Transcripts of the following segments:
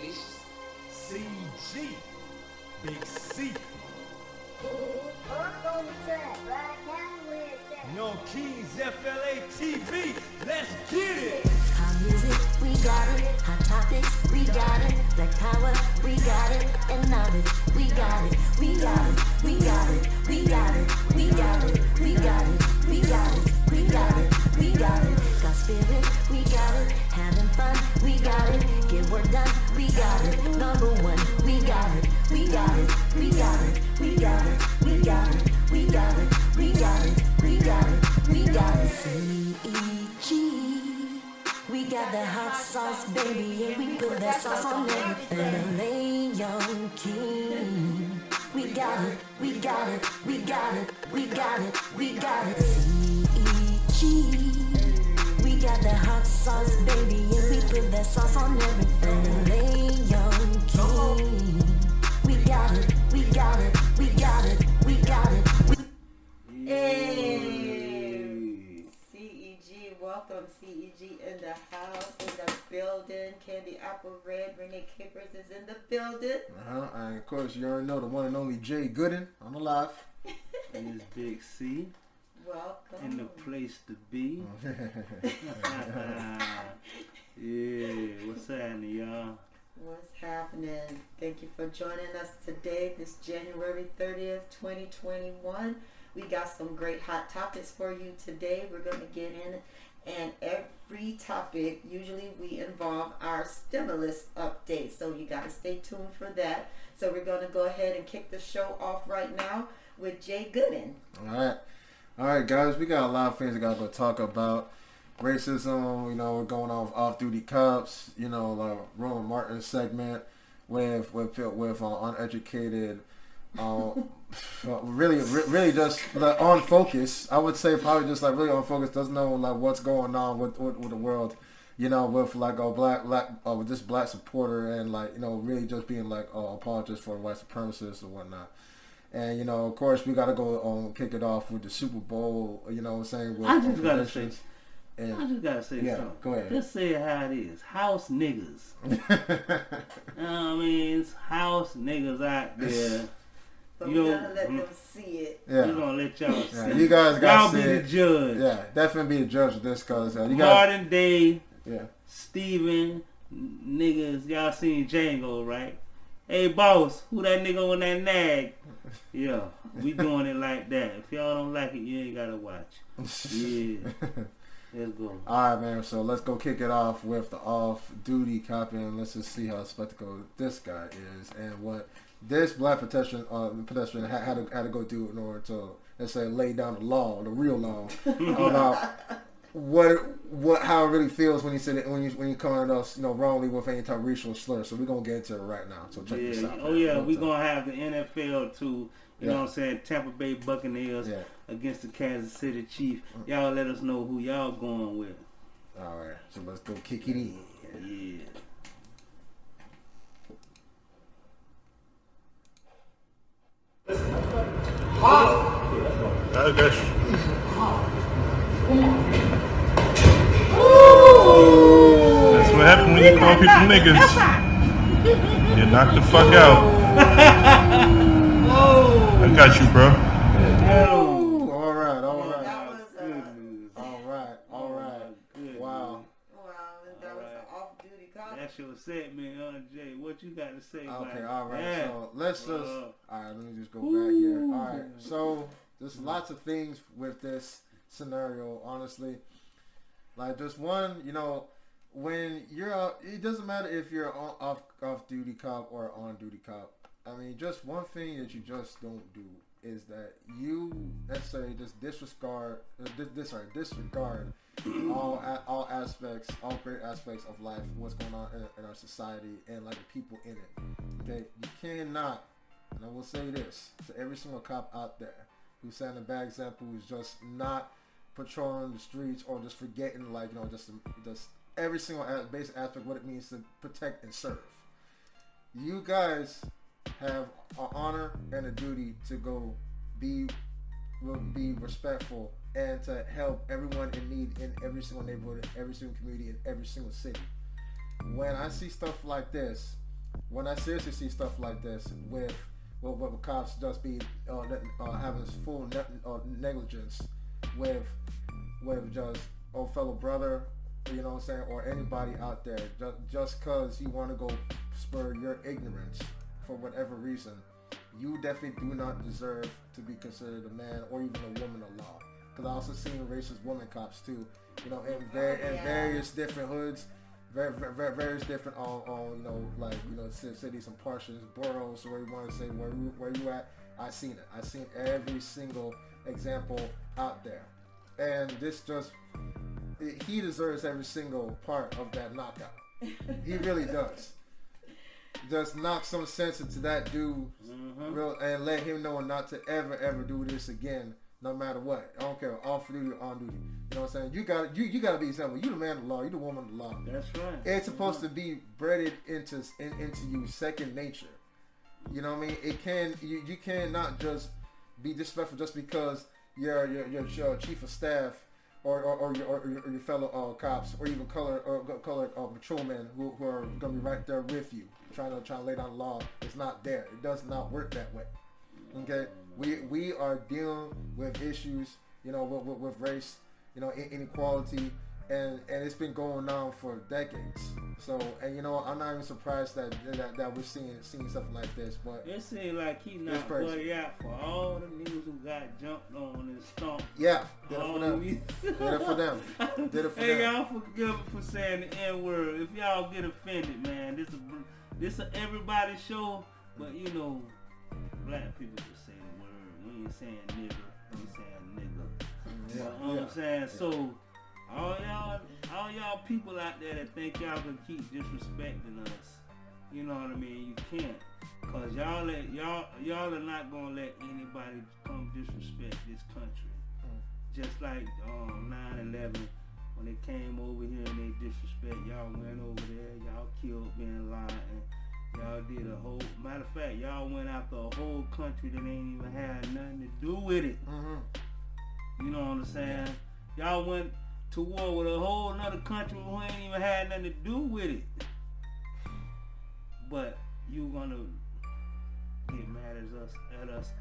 vicious. CG, Big C. Young Kings FLA TV, let's get it! Hot music, we got it. Hot topics, we got it. Black power, we got it. And knowledge, we got it. We got it, we got it, we got it, we got it, we got it, we got it, we got it, we got it. Got spirit, we got it. Having fun, we got it. Get work done, we got it. Number one, we got it. We got it, we got it, we got it, we got it, we got it, we got it, we got it, we got it. C-E-G. We got that hot sauce, baby, and we put that sauce on everything. LA Young King. We got it, we got it, we got it, we got it, we got it. C-E-G. We got that hot sauce, baby, and we put that sauce on everything. LA Young King. We got it, we got it, we got it, we got it. Hey, CEG, welcome CEG in the house, in the building. Candy Apple Red, Renee Kippers is in the building. And of course, you already know the one and only J.Gooden on the live. And it's Big C. Welcome. In the place to be. Yeah, what's happening, y'all? What's happening? Thank you for joining us today, this January 30th, 2021. We got some great hot topics for you today. We're going to get in, and every topic, usually we involve our stimulus update, so you got to stay tuned for that. So we're going to go ahead and kick the show off right now with J.Gooden. All right, guys, we got a lot of things we got to go talk about. Racism, we're going on with off-duty cops, like Roland Martin's segment with uneducated, really just like on focus. I would say probably just like really on focus, doesn't know like what's going on with the world, with like a black with this black supporter and like really just being like apologist for white supremacists and whatnot. And of course we gotta go kick it off with the Super Bowl. What I'm saying? With, I just gotta say yeah, something. Go ahead. Just say it how it is. House niggas. It's house niggas out there. But we're gonna let them see it. Yeah. We're gonna let y'all see it. You guys got y'all be the judge. Yeah, definitely be the judge of this, cause you guys. Modern day. Yeah. Steven niggas. Y'all seen Django, right? Hey boss, who that nigga on that nag? Yeah, we doing it like that. If y'all don't like it, you ain't gotta watch. Yeah. Let's go. Alright, man, so let's go kick it off with the off-duty cop, and let's just see how spectacle this guy is and what this black pedestrian had to go do in order to, let's say, lay down the law, the real law, about how it really feels when you said it, when you come at us, wrongly with any type of racial slur. So we're gonna get into it right now. So check this out. Oh yeah, we're gonna have the NFL too. You know what I'm saying? Tampa Bay Buccaneers against the Kansas City Chiefs. Y'all let us know who y'all going with. All right, so let's go kick it in. Yeah. I guess. That's what happens when you call people niggas. You knock the fuck out. I got you, bro. All right. Wow. That was an off-duty cop. That's your segment, Jay. What you got to say? Okay, about all right. that? So let's just. All right, let me just go back here. All right. So there's lots of things with this scenario, honestly. Like just one, when you're out, it doesn't matter if you're off-duty cop or on-duty cop. I mean, just one thing that you just don't do is that you necessarily just disregard all aspects, all great aspects of life, what's going on in our society and like the people in it. Okay, you cannot, and I will say this to every single cop out there who's setting a bad example, who's just not patrolling the streets or just forgetting just every single basic aspect what it means to protect and serve. You guys have an honor and a duty to go be respectful and to help everyone in need in every single neighborhood, in every single community, in every single city. When I see stuff like this, when I seriously see stuff like this with cops just be having full negligence with just fellow brother, you know what I'm saying, or anybody out there, just cause you want to go spur your ignorance for whatever reason, you definitely do not deserve to be considered a man or even a woman of law. Because I also seen racist woman cops too, you know, in various different hoods, various different you know, like, you know, cities and portions, boroughs, where you want to say where you at. I seen it. I seen every single example out there, and this just, he deserves every single part of that knockout. He really does. Just knock some sense into that dude, and let him know not to ever do this again, no matter what. I don't care, off duty or on duty. You know what I'm saying? You gotta be example. You the man of the law. You the woman of the law. That's right. It's supposed to be bred into you second nature. You know what I mean? It can you cannot just be disrespectful just because you're chief of staff or your fellow cops, or even colored patrolmen who are gonna be right there with you, trying to lay down the law. It's not there. It does not work that way. Okay, we are dealing with issues, you know, with race, you know, inequality, and it's been going on for decades. So, and you know, I'm not even surprised that we're seeing something like this. But it seems like he not buddy out for all the niggas who got jumped on and stomped. Yeah, did it for them. Did it for them. Did it for them. Hey, y'all forgive me for saying the N word. If y'all get offended, man, this a everybody show. But you know, black people just say the word. We ain't saying nigga. We saying nigga. Yeah. You know what I'm saying? So all y'all people out there that think y'all can keep disrespecting us, you know what I mean? You can't, cause y'all are not gonna let anybody come disrespect this country. Just like 9/11, when they came over here and they disrespect, y'all went over there, y'all killed Bin Laden. Y'all did a whole, matter of fact, y'all went after a whole country that ain't even had nothing to do with it. You know what I'm saying? Y'all went to war with a whole nother country who ain't even had nothing to do with it. But you gonna get mad at us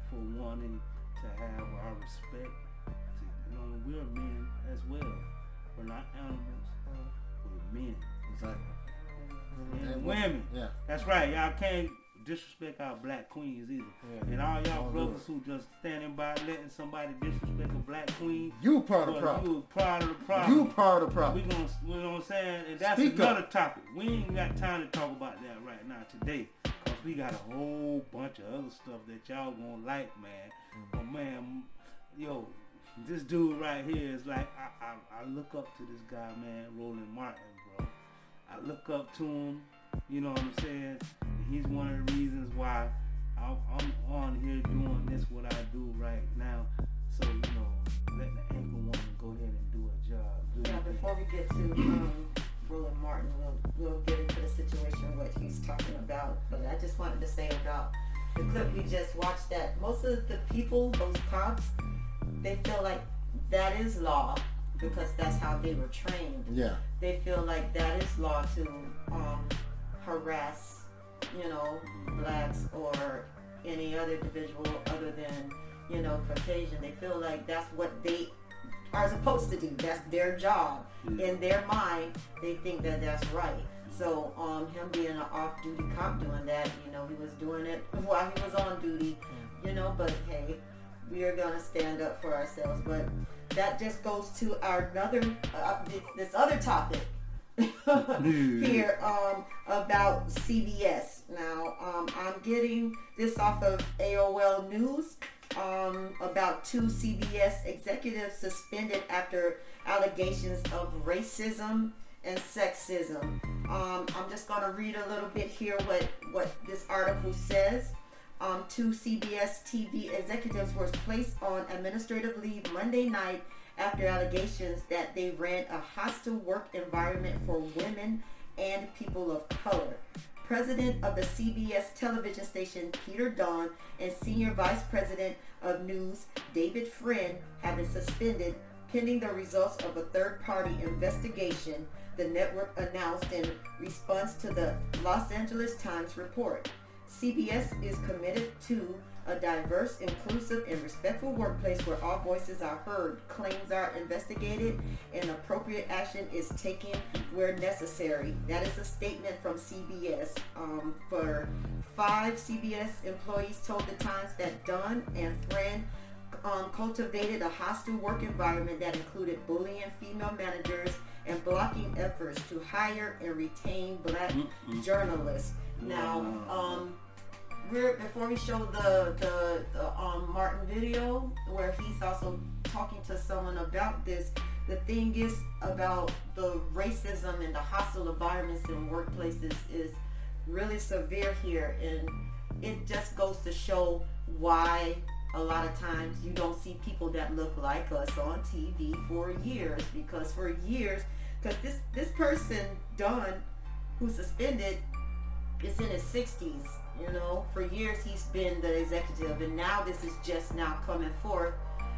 for wanting to have our respect. You know, we're men as well. We're not animals. We're men. Exactly. And women. Yeah. That's right. Y'all can't disrespect our black queens either. Yeah. And all y'all brothers who just standing by letting somebody disrespect a black queen. You part of the problem. You part of the problem. You part of the problem. You know what I'm saying? And that's Speak another up. topic. We ain't got time to talk about that right now today. Cause we got a whole bunch of other stuff that y'all gonna like, man. But man, yo, this dude right here is like, I look up to this guy, man, Roland Martin, bro. I look up to him, you know what I'm saying? And he's one of the reasons why I'm on here doing this, what I do right now. So, you know, let the anchor woman go ahead and do her job. Yeah, before we get to Roland Martin, we'll get into the situation, what he's talking about. But I just wanted to say about the clip we just watched, that most of the people, those cops, they feel like that is law because that's how they were trained. Yeah. They feel like that is law to harass, you know, blacks or any other individual other than, you know, Caucasian. They feel like that's what they are supposed to do. That's their job. In their mind, they think that that's right. So him being an off-duty cop doing that, you know, he was doing it while he was on duty, you know, but hey, we are going to stand up for ourselves. But that just goes to our this other topic here about CBS. Now, I'm getting this off of AOL News about 2 CBS executives suspended after allegations of racism and sexism. I'm just going to read a little bit here what this article says. 2 CBS TV executives were placed on administrative leave Monday night after allegations that they ran a hostile work environment for women and people of color. President of the CBS television station, Peter Dawn, and Senior Vice President of News, David Friend, have been suspended pending the results of a third-party investigation. the network announced in response to the Los Angeles Times report. CBS is committed to a diverse, inclusive, and respectful workplace where all voices are heard, claims are investigated, and appropriate action is taken where necessary. That is a statement from CBS. For 5 CBS employees told the Times that Dunn and friend cultivated a hostile work environment that included bullying female managers and blocking efforts to hire and retain black journalists. Now, before we show the Martin video where he's also talking to someone about this, the thing is about the racism and the hostile environments in workplaces is really severe here, and it just goes to show why a lot of times you don't see people that look like us on TV for years, because this person, Dunn, who's suspended, is in his 60s. You know, for years he's been the executive, and now this is just now coming forth.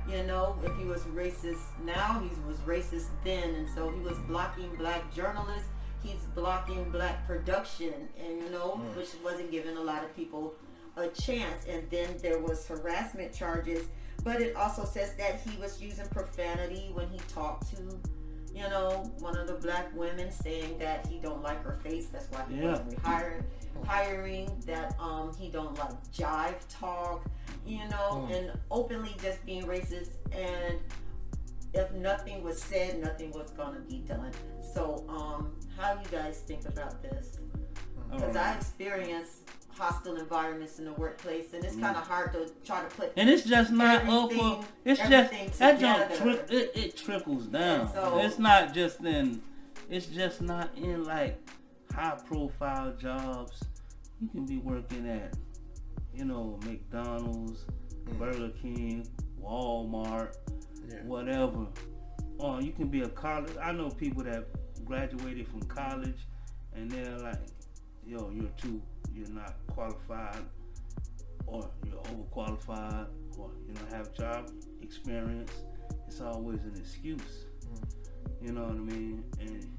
You know, if he was racist now, he was racist then, and so he was blocking black journalists, he's blocking black production, and you know, which wasn't giving a lot of people a chance. And then there was harassment charges, but it also says that he was using profanity when he talked to, you know, one of the black women, saying that he don't like her face, that's why he wasn't hiring, that he don't like jive talk, you know, and openly just being racist. And if nothing was said, nothing was gonna be done. So how you guys think about this? Because I experienced hostile environments in the workplace, and it's kind of hard to try to put. And it's just not over. It's just that junk. It trickles down. So, it's not just in. It's just not in like high-profile jobs. You can be working at, you know, McDonald's, Burger King, Walmart, whatever. Or you can be a college. I know people that graduated from college, and they're like, yo, you're not qualified, or you're overqualified, or you don't have job experience. It's always an excuse. You know what I mean? And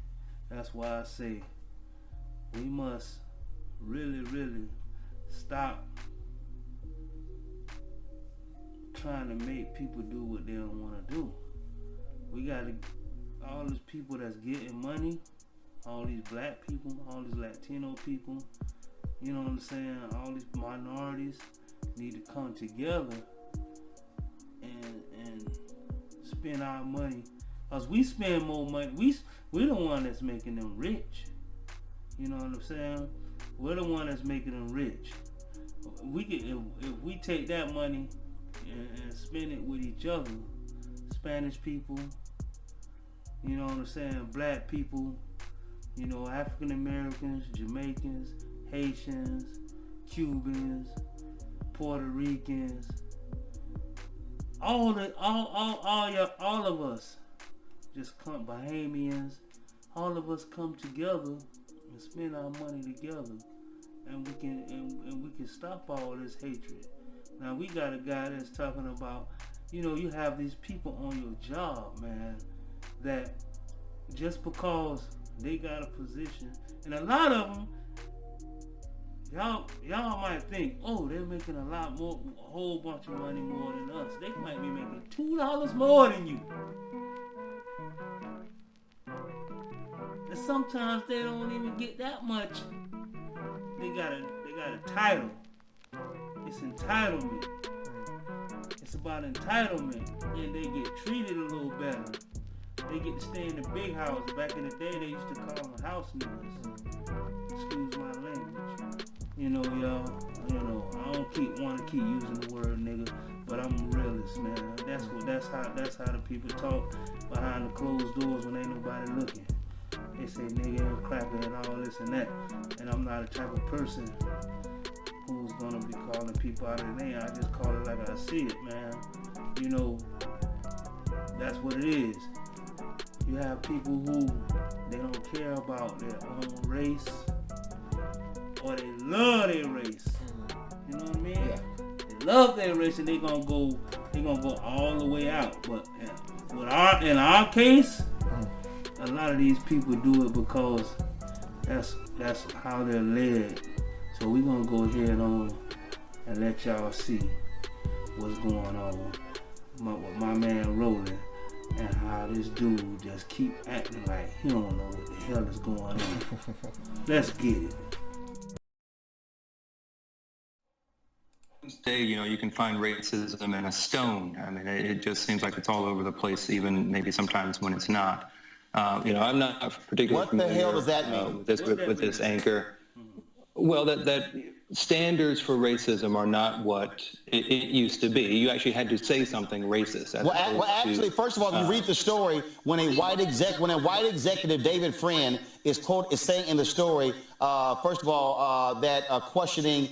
that's why I say we must really, really stop trying to make people do what they don't want to do. We gotta, all these people that's getting money, all these black people, all these Latino people, you know what I'm saying, all these minorities need to come together and spend our money. Because we spend more money. We're the one that's making them rich. You know what I'm saying? We're the one that's making them rich. We can, if we take that money and spend it with each other, Spanish people, you know what I'm saying, black people, you know, African Americans, Jamaicans, Haitians, Cubans, Puerto Ricans, all of us, just come, Bahamians, all of us come together and spend our money together, and we can stop all this hatred. Now we got a guy that's talking about, you know, you have these people on your job, man, that just because they got a position, and a lot of them, y'all might think, oh, they're making a lot more, a whole bunch of money more than us. They might be making $2 more than you. And sometimes they don't even get that much. They got a title. It's entitlement. It's about entitlement, and they get treated a little better. They get to stay in the big house. Back in the day, they used to call them house niggas. Excuse my language. You know, y'all. You know, I don't want to keep using the word nigga, but I'm a realist, man. That's how the people talk behind the closed doors when ain't nobody looking. They say nigga and cracker and all this and that, and I'm not the type of person who's gonna be calling people out of their name. I just call it like I see it, man. You know, that's what it is. You have people who they don't care about their own race, or they love their race. You know what I mean? Yeah. They love their race, and they gonna go all the way out. But in our case, a lot of these people do it because that's how they're led. So we're gonna go ahead on and let y'all see what's going on with my man Roland and how this dude just keep acting like he don't know what the hell is going on. Let's get it. Today, you can find racism in a stone. I mean, it just seems like it's all over the place, even maybe sometimes when it's not. I'm not particularly What the hell does that mean? With this anchor. Well, that standards for racism are not what it used to be. You actually had to say something racist. Actually, first of all, if you read the story, when a white executive, David Friend, is saying in the story, first of all, that questioning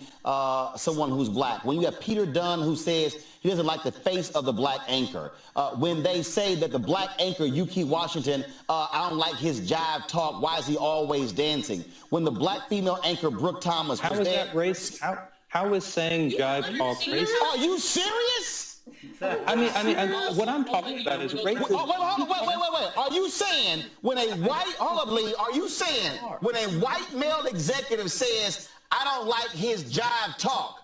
someone who's black. When you have Peter Dunn who says he doesn't like the face of the black anchor. When they say that the black anchor, UK Washington, I don't like his jive talk. Why is he always dancing? When the black female anchor Brooke Thomas was there. How is saying jive talk racist? Are you serious? I mean, what I'm talking about is racism. Wait. Are you saying when a white, are you saying when a white male executive says, I don't like his jive talk,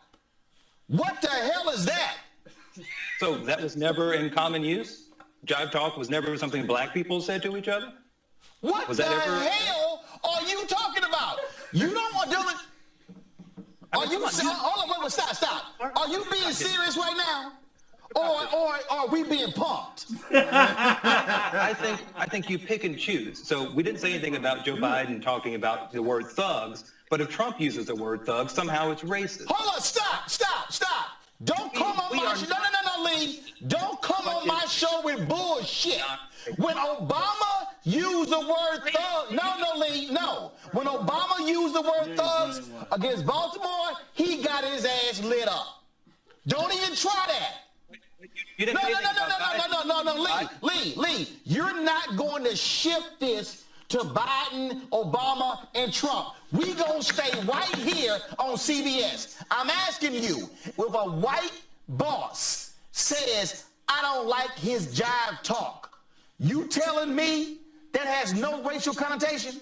what the hell is that? So that was never in common use? Jive talk was never something black people said to each other? What the hell are you talking about? You don't want to do it. Are you, stop. Are you being serious right now? Or are we being pumped? I think you pick and choose. So we didn't say anything about Joe Biden talking about the word thugs, but if Trump uses the word thug, somehow it's racist. Hold on, stop. Don't come on my show. No, Lee. Don't come on my show with bullshit. When Obama used the word thug, no, Lee, no. When Obama used the word thugs against Baltimore, he got his ass lit up. Don't even try that. No, Lee, you're not going to shift this to Biden, Obama, and Trump. We gonna stay right here on CBS. I'm asking you, if a white boss says, I don't like his jive talk, you telling me that has no racial connotation?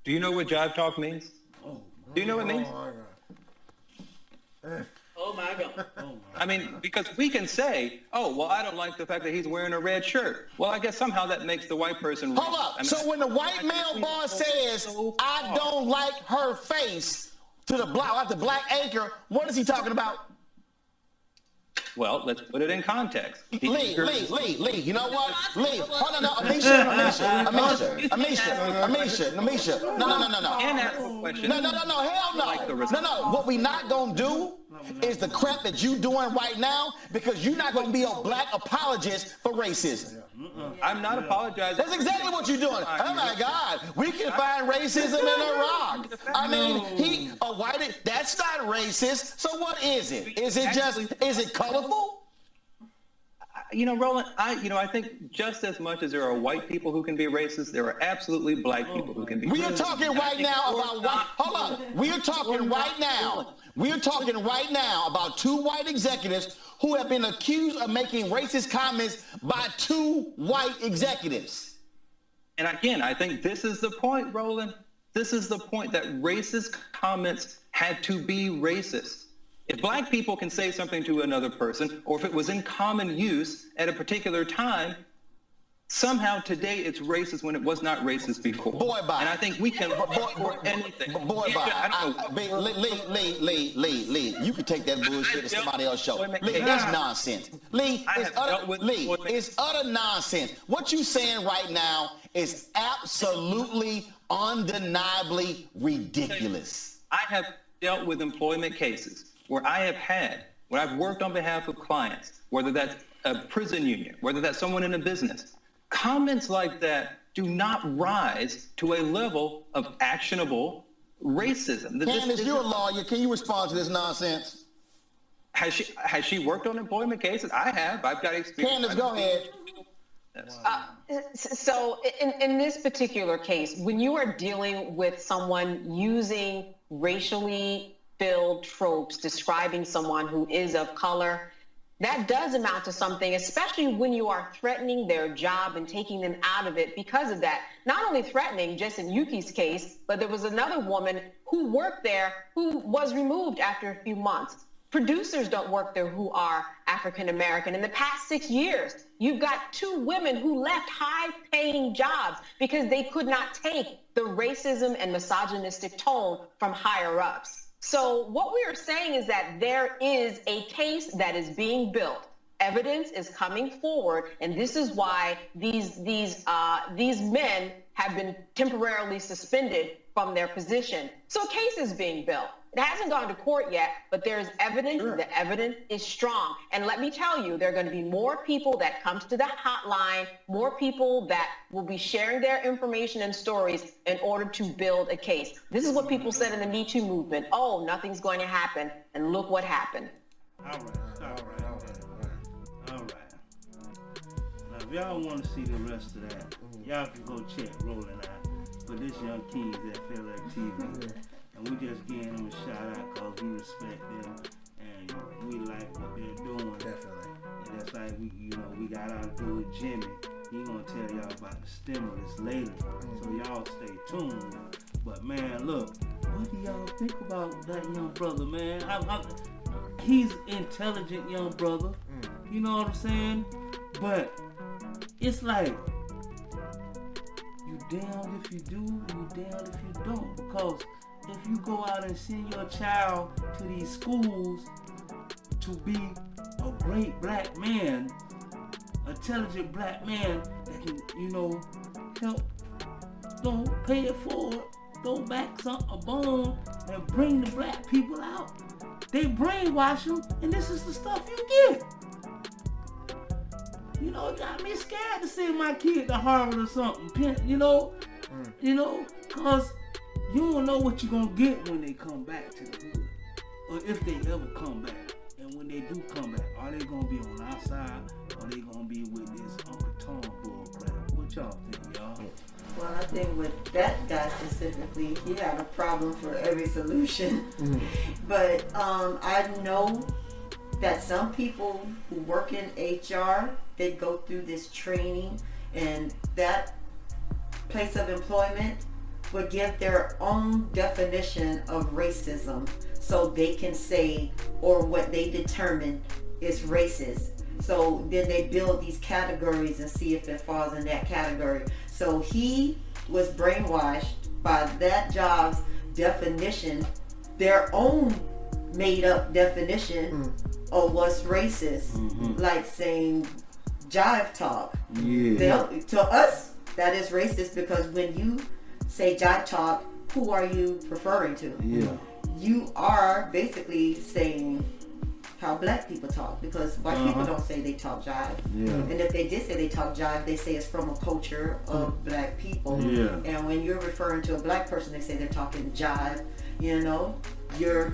Do you know what jive talk means? Do you know what it means? Oh my God. I mean, because we can say, oh, well, I don't like the fact that he's wearing a red shirt. Well, I guess somehow that makes the white person... Hold up. So when the white male boss says, I don't like her face to the black anchor, what is he talking about? Well, let's put it in context. Lee, you know what? Lee, hold on, Amisha. No. And ask a question. No, hell no. No, what we not gonna do is the crap that you doing right now, because you're not gonna be a black apologist for racism. I'm not apologizing. That's exactly what you're doing. Oh my God, we can find racism in Iraq. I mean, that's not racist. So what is it? Is it colorful? Roland, I think just as much as there are white people who can be racist, there are absolutely black people who can be racist. We are talking right now about white. Hold on. We are talking right now about two white executives who have been accused of making racist comments by two white executives. And again, I think this is the point, Roland. This is the point, that racist comments had to be racist. If black people can say something to another person, or if it was in common use at a particular time, somehow today it's racist when it was not racist before. Boy, bye. And I think we can for anything. Boy, bye. Lee, you can take that bullshit to somebody else's show. Lee, that's nonsense. Lee, it's utter nonsense. What you saying right now is absolutely, undeniably ridiculous. I have dealt with employment cases where I've worked on behalf of clients, whether that's a prison union, whether that's someone in a business. Comments like that do not rise to a level of actionable racism. Candace, you're a lawyer. Can you respond to this nonsense? Has she worked on employment cases? I have. I've got experience. Candace, go ahead. So in this particular case, when you are dealing with someone using racially filled tropes describing someone who is of color, that does amount to something, especially when you are threatening their job and taking them out of it because of that. Not only threatening, just in Yuki's case, but there was another woman who worked there who was removed after a few months. Producers don't work there who are African American. In the past 6 years, you've got 2 women who left high-paying jobs because they could not take the racism and misogynistic tone from higher-ups. So what we are saying is that there is a case that is being built. Evidence is coming forward, and this is why these men have been temporarily suspended from their position. So a case is being built. It hasn't gone to court yet, but there's evidence. Sure. The evidence is strong. And let me tell you, there are going to be more people that come to the hotline, more people that will be sharing their information and stories in order to build a case. This is what people said in the Me Too movement. Oh, nothing's going to happen. And look what happened. All right. Now, if y'all want to see the rest of that, y'all can go check Roland out for this Young Kings FLA TV. And we just giving them a shout out because we respect them and we like what they're doing. Definitely. And that's like we got our dude Jimmy. He gonna tell y'all about the stimulus later. So y'all stay tuned. But man, look, what do y'all think about that young brother, man? He's intelligent young brother. You know what I'm saying? But it's like you damned if you do, you damned if you don't. Because if you go out and send your child to these schools to be a great black man, intelligent black man that can, help, pay it forward, throw back a bone, and bring the black people out. They brainwash them, and this is the stuff you get. It got me scared to send my kid to Harvard or something, because you don't know what you're going to get when they come back to the hood. Or if they ever come back. And when they do come back, are they going to be on our side? Or are they going to be with this Uncle Tom bullcrap? What y'all think, y'all? Well, I think with that guy specifically, he had a problem for every solution. But I know that some people who work in HR, they go through this training, and that place of employment would give their own definition of racism so they can say, or what they determine is racist. So then they build these categories and see if it falls in that category. So he was brainwashed by that job's definition, their own made up definition of what's racist. Like saying jive talk. To us, that is racist because when you say jive talk, who are you referring to? You are basically saying how black people talk, because white people don't say they talk jive. And if they did say they talk jive, they say it's from a culture of black people. And when you're referring to a black person, they say they're talking jive. You're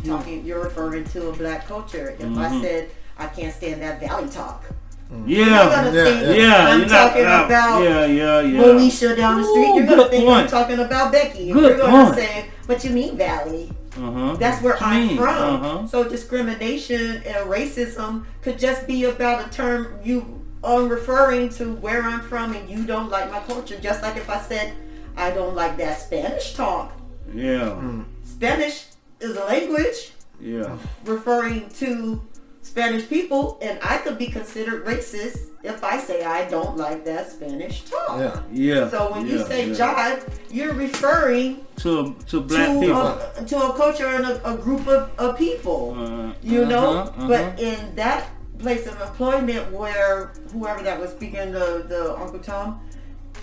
referring to a black culture. If I said I can't stand that valley talk, you're gonna think I'm talking about Moesha down the street. You're gonna think I'm talking about Becky. You're gonna say, but you mean Valley. That's where I'm from. So discrimination and racism could just be about a term you are referring to where I'm from, and you don't like my culture. Just like if I said I don't like that Spanish talk. Spanish is a language referring to Spanish people, and I could be considered racist if I say I don't like that Spanish talk. So when you say jive, you're referring to black people, to a culture and a group of people. But in that place of employment where whoever that was speaking, the Uncle Tom,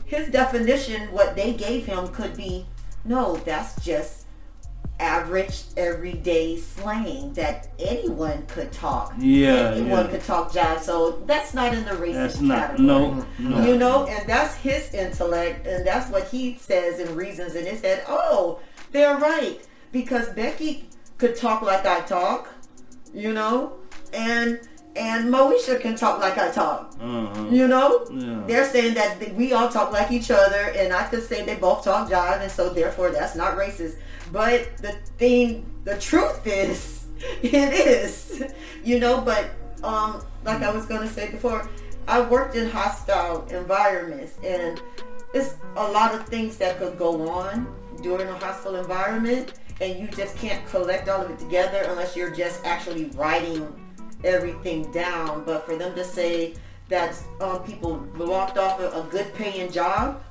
his definition, what they gave him could be, no, that's just average everyday slang that anyone could talk. Anyone could talk jive. So that's not in the racist category. No. And that's his intellect, and that's what he says and reasons in his head. Oh, they're right, because Becky could talk like I talk, and Moesha can talk like I talk. They're saying that we all talk like each other, and I could say they both talk jive, and so therefore that's not racist. But the truth is, it is, but like I was going to say before, I worked in hostile environments, and it's a lot of things that could go on during a hostile environment, and you just can't collect all of it together unless you're just actually writing everything down. But for them to say that people walked off a good paying job,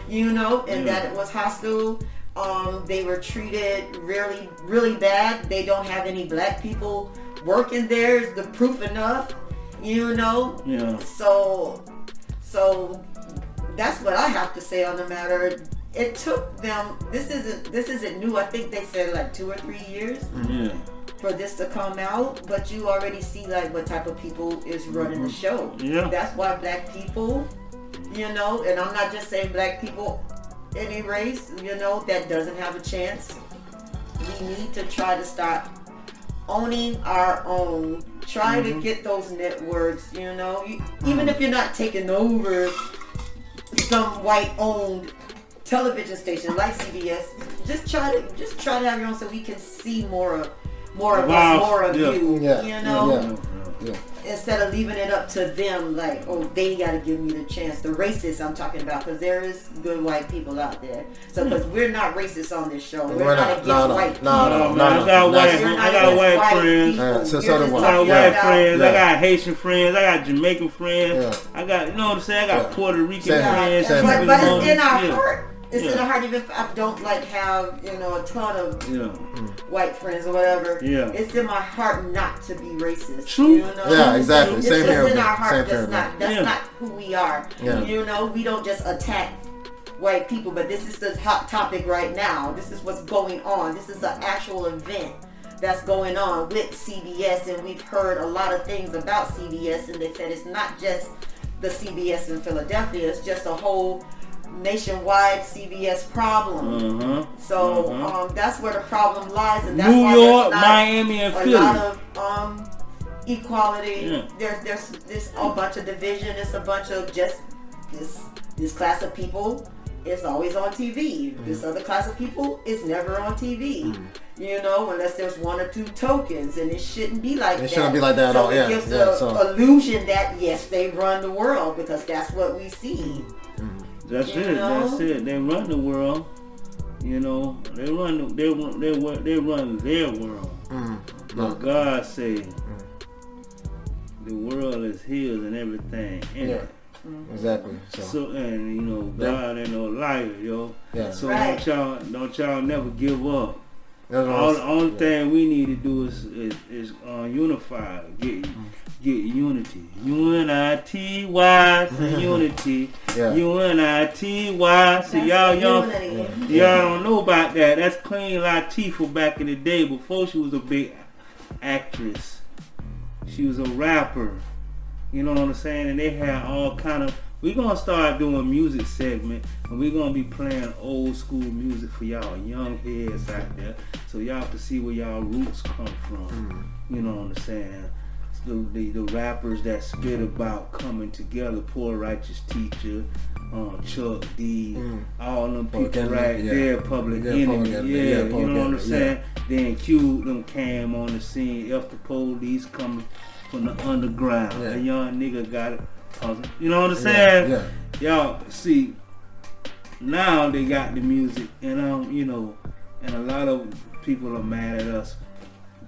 you know, and that it was hostile, they were treated really, really bad. They don't have any black people working there is the proof enough, you know. Yeah. So that's what I have to say on the matter. It took them. This isn't new. I think they said like 2 or 3 years for this to come out. But you already see like what type of people is running the show. Yeah. That's why black people, you know, and I'm not just saying black people, any race, you know, that doesn't have a chance. We need to try to start owning our own. Try to get those networks, you know. Even if you're not taking over some white-owned television station like CBS, just try to have your own, so we can see more of us, more of you. You know. Yeah. Instead of leaving it up to them, like, oh, they got to give me the chance. The racists I'm talking about, because there is good white people out there. So, because we're not racist on this show, we're not against white people. No. I got white friends. I got Haitian friends. I got Jamaican friends. I got, you know what I'm saying? I got Puerto Rican friends. But it's in our heart. It's in the heart, even if I don't like have, you know, a ton of white friends or whatever. Yeah. It's in my heart not to be racist. True. You know? Yeah, exactly. It's Same just here. in our heart. Same That's not who we are. Yeah. You know, we don't just attack white people, but this is the hot topic right now. This is what's going on. This is an actual event that's going on with CBS, and we've heard a lot of things about CBS, and they said it's not just the CBS in Philadelphia, it's just a whole nationwide CBS problem. So that's where the problem lies, and that's New York, Miami, and Philly. A lot of equality. There's a bunch of division. It's a bunch of just this class of people is always on TV. This other class of people is never on TV. You know, unless there's 1 or 2 tokens, and it shouldn't be like that. It shouldn't be like that at all. It gives the illusion that yes, they run the world, because that's what we see. That's it. They run the world. You know, they run their world. But God said the world is His and everything in it. Exactly. So and you know, God ain't no liar, yo. Yeah. So don't y'all never give up. The only thing we need to do is unify, get unity. UNITY, unity. UNITY. See, y'all don't know about that. That's Queen Latifah back in the day, before she was a big actress. She was a rapper. You know what I'm saying? And they had all kind of. We're going to start doing music segment, and we're going to be playing old school music for y'all young heads out there, so y'all can see where y'all roots come from. You know what I'm saying? The rappers that spit about coming together, Poor Righteous Teacher, Chuck D, all them people there, Public Enemy, you know what I'm saying? Then Q them came on the scene, F the Police coming from the underground. A young nigga got it. You know what I'm saying? Y'all see, now they got the music, and you know, and a lot of people are mad at us,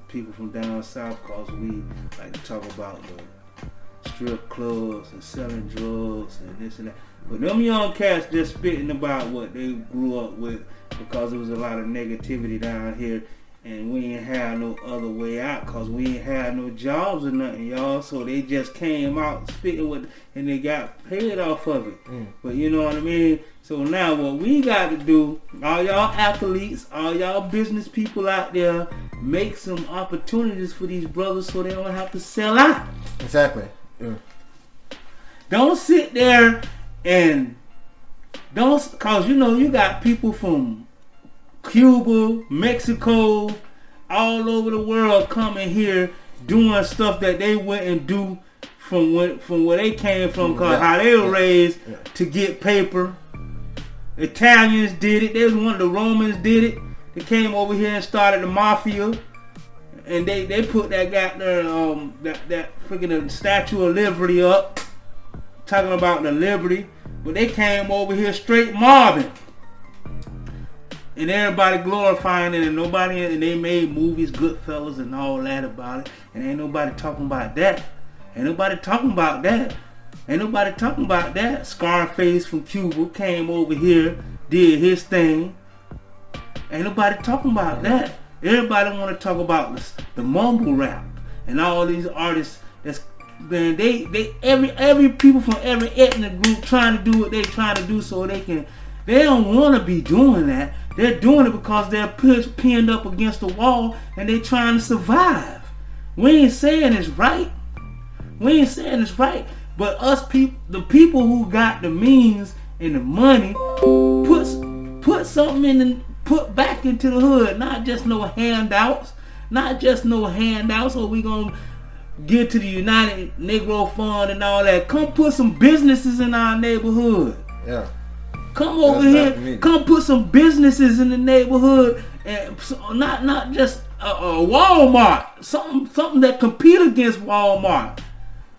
people from down south, cause we like to talk about the strip clubs and selling drugs and this and that. But them young cats just spitting about what they grew up with, because there was a lot of negativity down here. And we ain't had no other way out, cause we ain't had no jobs or nothing, y'all. So they just came out spitting with, and they got paid off of it. But you know what I mean? So now what we got to do, all y'all athletes, all y'all business people out there, make some opportunities for these brothers so they don't have to sell out. Exactly. Don't sit there and cause you know you got people from Cuba, Mexico, all over the world coming here doing stuff that they wouldn't do from where they came from, cause how they were raised to get paper. Italians did it. They was one of the Romans did it. They came over here and started the mafia. and they put that goddamn that freaking Statue of Liberty up, talking about the liberty, but they came over here straight mobbing, and everybody glorifying it, and and they made movies, Goodfellas and all that about it, and ain't nobody talking about that. Ain't nobody talking about that. Ain't nobody talking about that. Scarface from Cuba came over here, did his thing. Ain't nobody talking about that. Everybody want to talk about the mumble rap and all these artists. That's man, every people from every ethnic group trying to do what they trying to do so they can. They don't want to be doing that. They're doing it because they're pinned up against the wall and they trying to survive. We ain't saying it's right. We ain't saying it's right. But us people, the people who got the means and the money, put something in the, put back into the hood. Not just no handouts. Not just no handouts. Or we gonna get to the United Negro Fund and all that. Come put some businesses in our neighborhood. Yeah. Come over here. Come put some businesses in the neighborhood, and not just a Walmart. Something that compete against Walmart.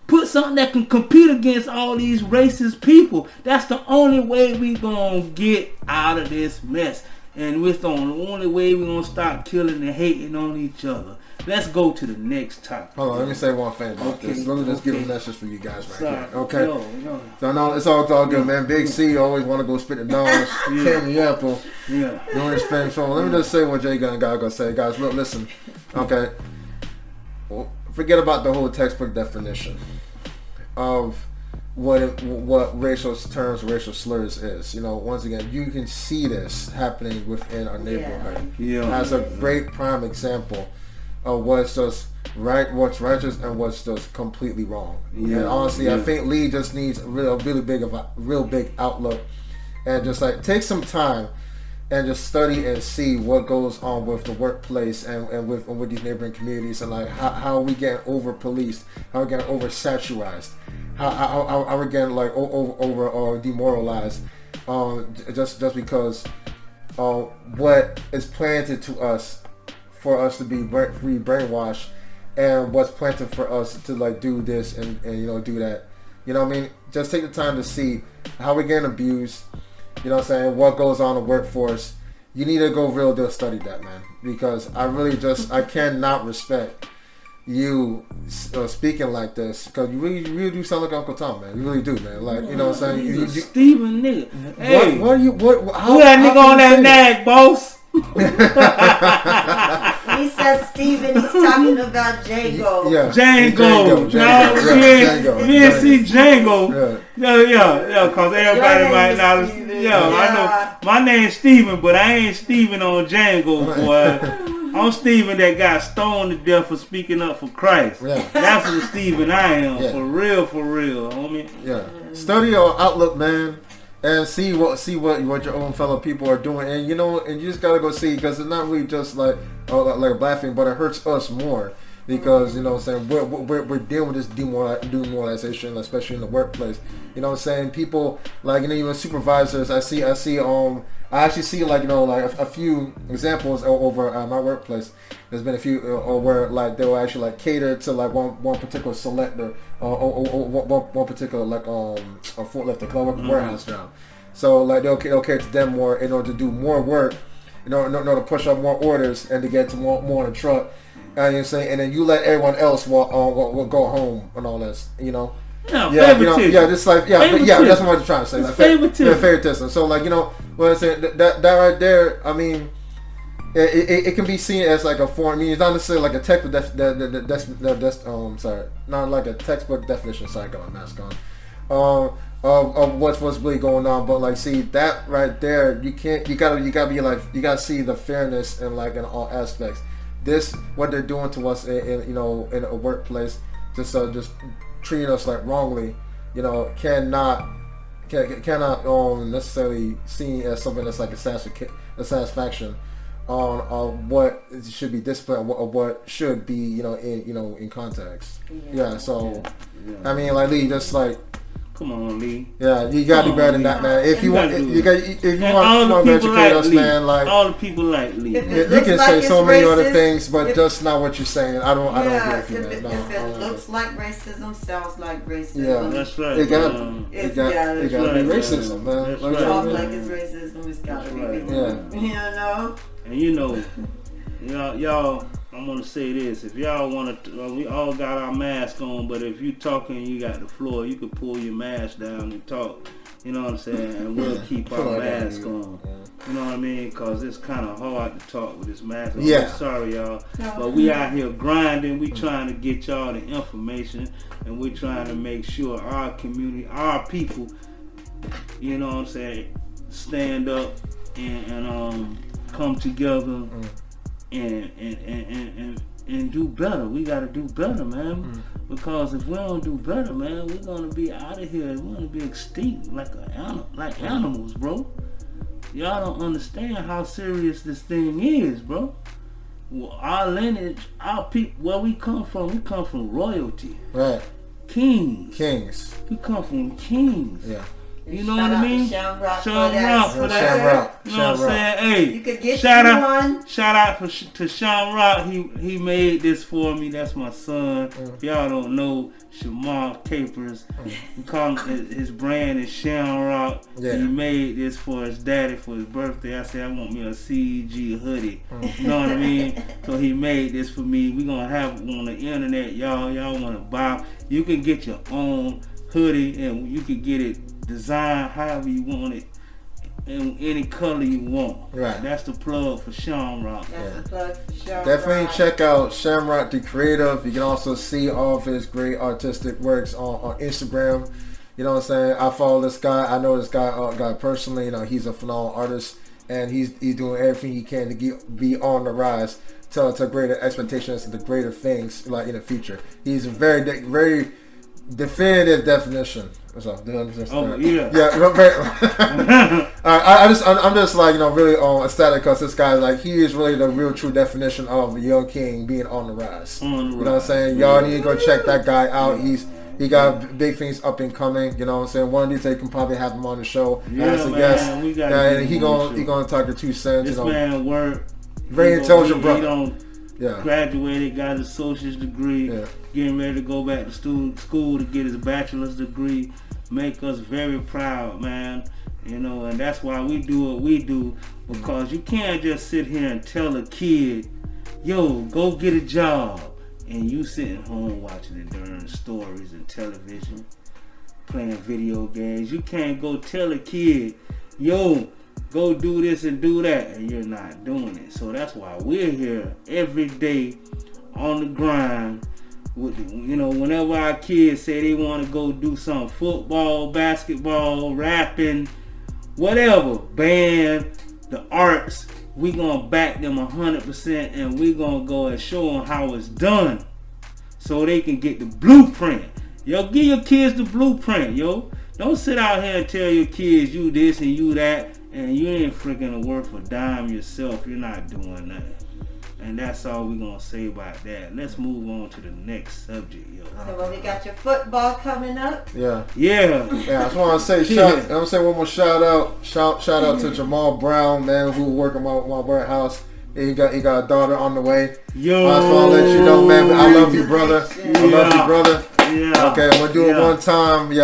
Put something that can compete against all these racist people. That's the only way we gonna get out of this mess. And it's the only way we gonna stop killing and hating on each other. Let's go to the next topic. Hold on, let me say one thing about this. Let me just give a message for you guys right here. Okay. No. So no, it's all good, man. Big C always want to go spit the knowledge. Candy Apple. Yeah. Doing his thing. So let me just say what J.Gooden guy gonna say. Guys, look, listen. Okay. Forget about the whole textbook definition of what racial terms, racial slurs is. You know, once again, you can see this happening within our neighborhood. Yeah. As a great prime example of what's just right, what's righteous, and what's just completely wrong. Yeah. And honestly, I think Lee just needs a real big outlook, and just like take some time and just study and see what goes on with the workplace and with these neighboring communities, and like how we get over policed, how we get over saturized, how we're getting like over demoralized, just because what is planted to us for us to be brainwashed, and what's planted for us to like do this and you know do that. You know what I mean? Just take the time to see how we're getting abused. You know what I'm saying? What goes on in the workforce. You need to go real deal study that, man, because I cannot respect you speaking like this, because you really do sound like Uncle Tom, man. You really do, man. Like, you know what I'm saying? You Steven nigga. Hey, what are you? Who that nigga on that nag, boss? He said Steven, he's talking about Django. Yeah. Django. No, we didn't see Django. Yeah, because everybody might not. I know my name's Steven, but I ain't Steven on Django, boy. I'm Steven that got stoned to death for speaking up for Christ. Yeah. That's what Steven I am. Yeah. For real, homie. Yeah. Study your outlook, man. And see what your own fellow people are doing, and you know, and you just gotta go see, because it's not really just like a bad thing, but it hurts us more, because you know what I'm saying, we're dealing with this demoralization, especially in the workplace. You know what I'm saying? People like, you know, even supervisors. I actually see like, you know, like a few examples over my workplace. There's been a few where like they will actually like cater to like one particular selector or one particular like a forklift or warehouse job. So like they'll cater to them more in order to do more work, in order to push up more orders and to get to more in the truck. You know what I'm saying? And then you let everyone else go home and all this, you know. Yeah, you know, just like that's what I'm trying to say. Like, favoritism. So like, you know, what I'm saying, that right there, I mean, it can be seen as like a form. I mean, it's not necessarily like a textbook not like a textbook definition. Sorry, got my mask on. Of what's really going on, but like, see that right there, you gotta be like, you gotta see the fairness and like in all aspects. This what they're doing to us in you know, in a workplace, just treating us like wrongly, you know, cannot necessarily seen as something that's like a satisfaction on what should be disciplined or what should be, in context. Yeah. So I mean, like Lee, just like Come on, Lee. Yeah, you gotta do better than that, man. If you want, if you And want to educate us, man, like all the people like Lee. you can say so many other things, but that's not what you're saying. I don't agree with you, man. If it looks like racism, sounds like racism. Yeah, that's right. It got to be racism, man. That's Like, right. Talk like it's racism, it's gotta be racism. You know. And you know, y'all. I'm gonna say this: if y'all want to, we all got our mask on, but if you talking, you got the floor, you can pull your mask down and talk. You know what I'm saying? And we'll keep our mask on. You know what I mean? Cause it's kind of hard to talk with this mask on. Yeah. Sorry, y'all, but we out here grinding. We trying to get y'all the information, and we trying to make sure our community, our people, you know what I'm saying, stand up and come together. And do better. We gotta do better, man. Because if we don't do better, man, we're gonna be out of here. We're gonna be extinct like animals, bro. Y'all don't understand how serious this thing is, bro. Well, our lineage, our people, where we come from royalty. Right. Kings. We come from kings. Yeah. You know what I mean? Sean Rock for that. You know what I'm saying? Hey, you could get shout out to Sean Rock. He made this for me. That's my son. If y'all don't know, Shamar Capers. We call him, his brand is Sean Rock. Yeah. He made this for his daddy for his birthday. I said I want me a CG hoodie. You know what I mean? So he made this for me. We gonna have it on the internet, y'all. Y'all wanna buy? You can get your own hoodie and you can get it designed however you want it in any color you want. Right. That's the plug for Sean Rock. That's the plug for Sean Definitely Rock. check out Shamrock the Creative. You can also see all of his great artistic works on Instagram. You know what I'm saying? I follow this guy. I know this guy personally. You know, he's a phenomenal artist, and he's doing everything he can to be on the rise to greater expectations and to greater things like in the future. He's a very definitive definition. So, I'm just like, you know, really ecstatic because this guy, like, he is really the real true definition of a young king being on the rise. You know what I'm saying? Y'all need to go check that guy out. He got big things up and coming. You know what I'm saying? One of these days can probably have him on the show as a guest. And he gonna talk to 2 cents. This you know, man worked. Very intelligent brother. Graduated, got his associate's degree, getting ready to go back to school to get his bachelor's degree. Make us very proud, man. You know, and that's why we do what we do, because you can't just sit here and tell a kid, yo, go get a job, and you sitting home watching the darn stories and television, playing video games. You can't go tell a kid, yo, go do this and do that, and you're not doing it. So that's why we're here every day on the grind. You know, whenever our kids say they want to go do some football, basketball, rapping, whatever, band, the arts, we gonna back them 100%, and we gonna go and show them how it's done, so they can get the blueprint. Yo, give your kids the blueprint, yo. Don't sit out here and tell your kids you this and you that, and you ain't freaking worth a dime yourself. You're not doing nothing. And that's all we're going to say about that. Let's move on to the next subject, yo. So, well, we got your football coming up. Yeah. Yeah. I just want to say, I'm going to say one more shout out to Jamal Brown, man, who work in my warehouse. He got a daughter on the way. Yo. I just want to let you know, man, I love you, brother. I love you, brother. Yeah. Okay, I'm going to do it one time, to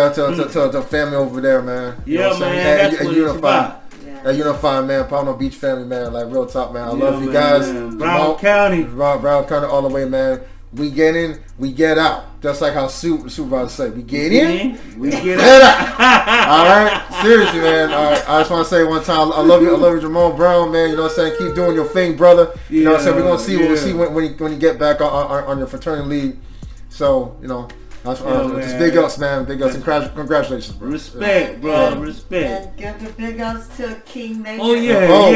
the family over there, man. You know what I'm saying? That's what it's about. That Unified, man, Palmetto Beach family, man, like real talk, man. I love you guys. Brown County all the way, man. We get in, we get out. Just like how Supervisor say, we get in, we get out. All right, seriously, man. All right, I just want to say one time, I love you, Jamal Brown, man. You know what I'm saying? Keep doing your thing, brother. You know what I'm saying? We're gonna see what we see when you get back on your fraternity leave. So, you know. Just big ups, man. Big ups and congratulations, bro. Respect, bro. Respect. And give the big ups to King Maejor. Oh, yeah. Go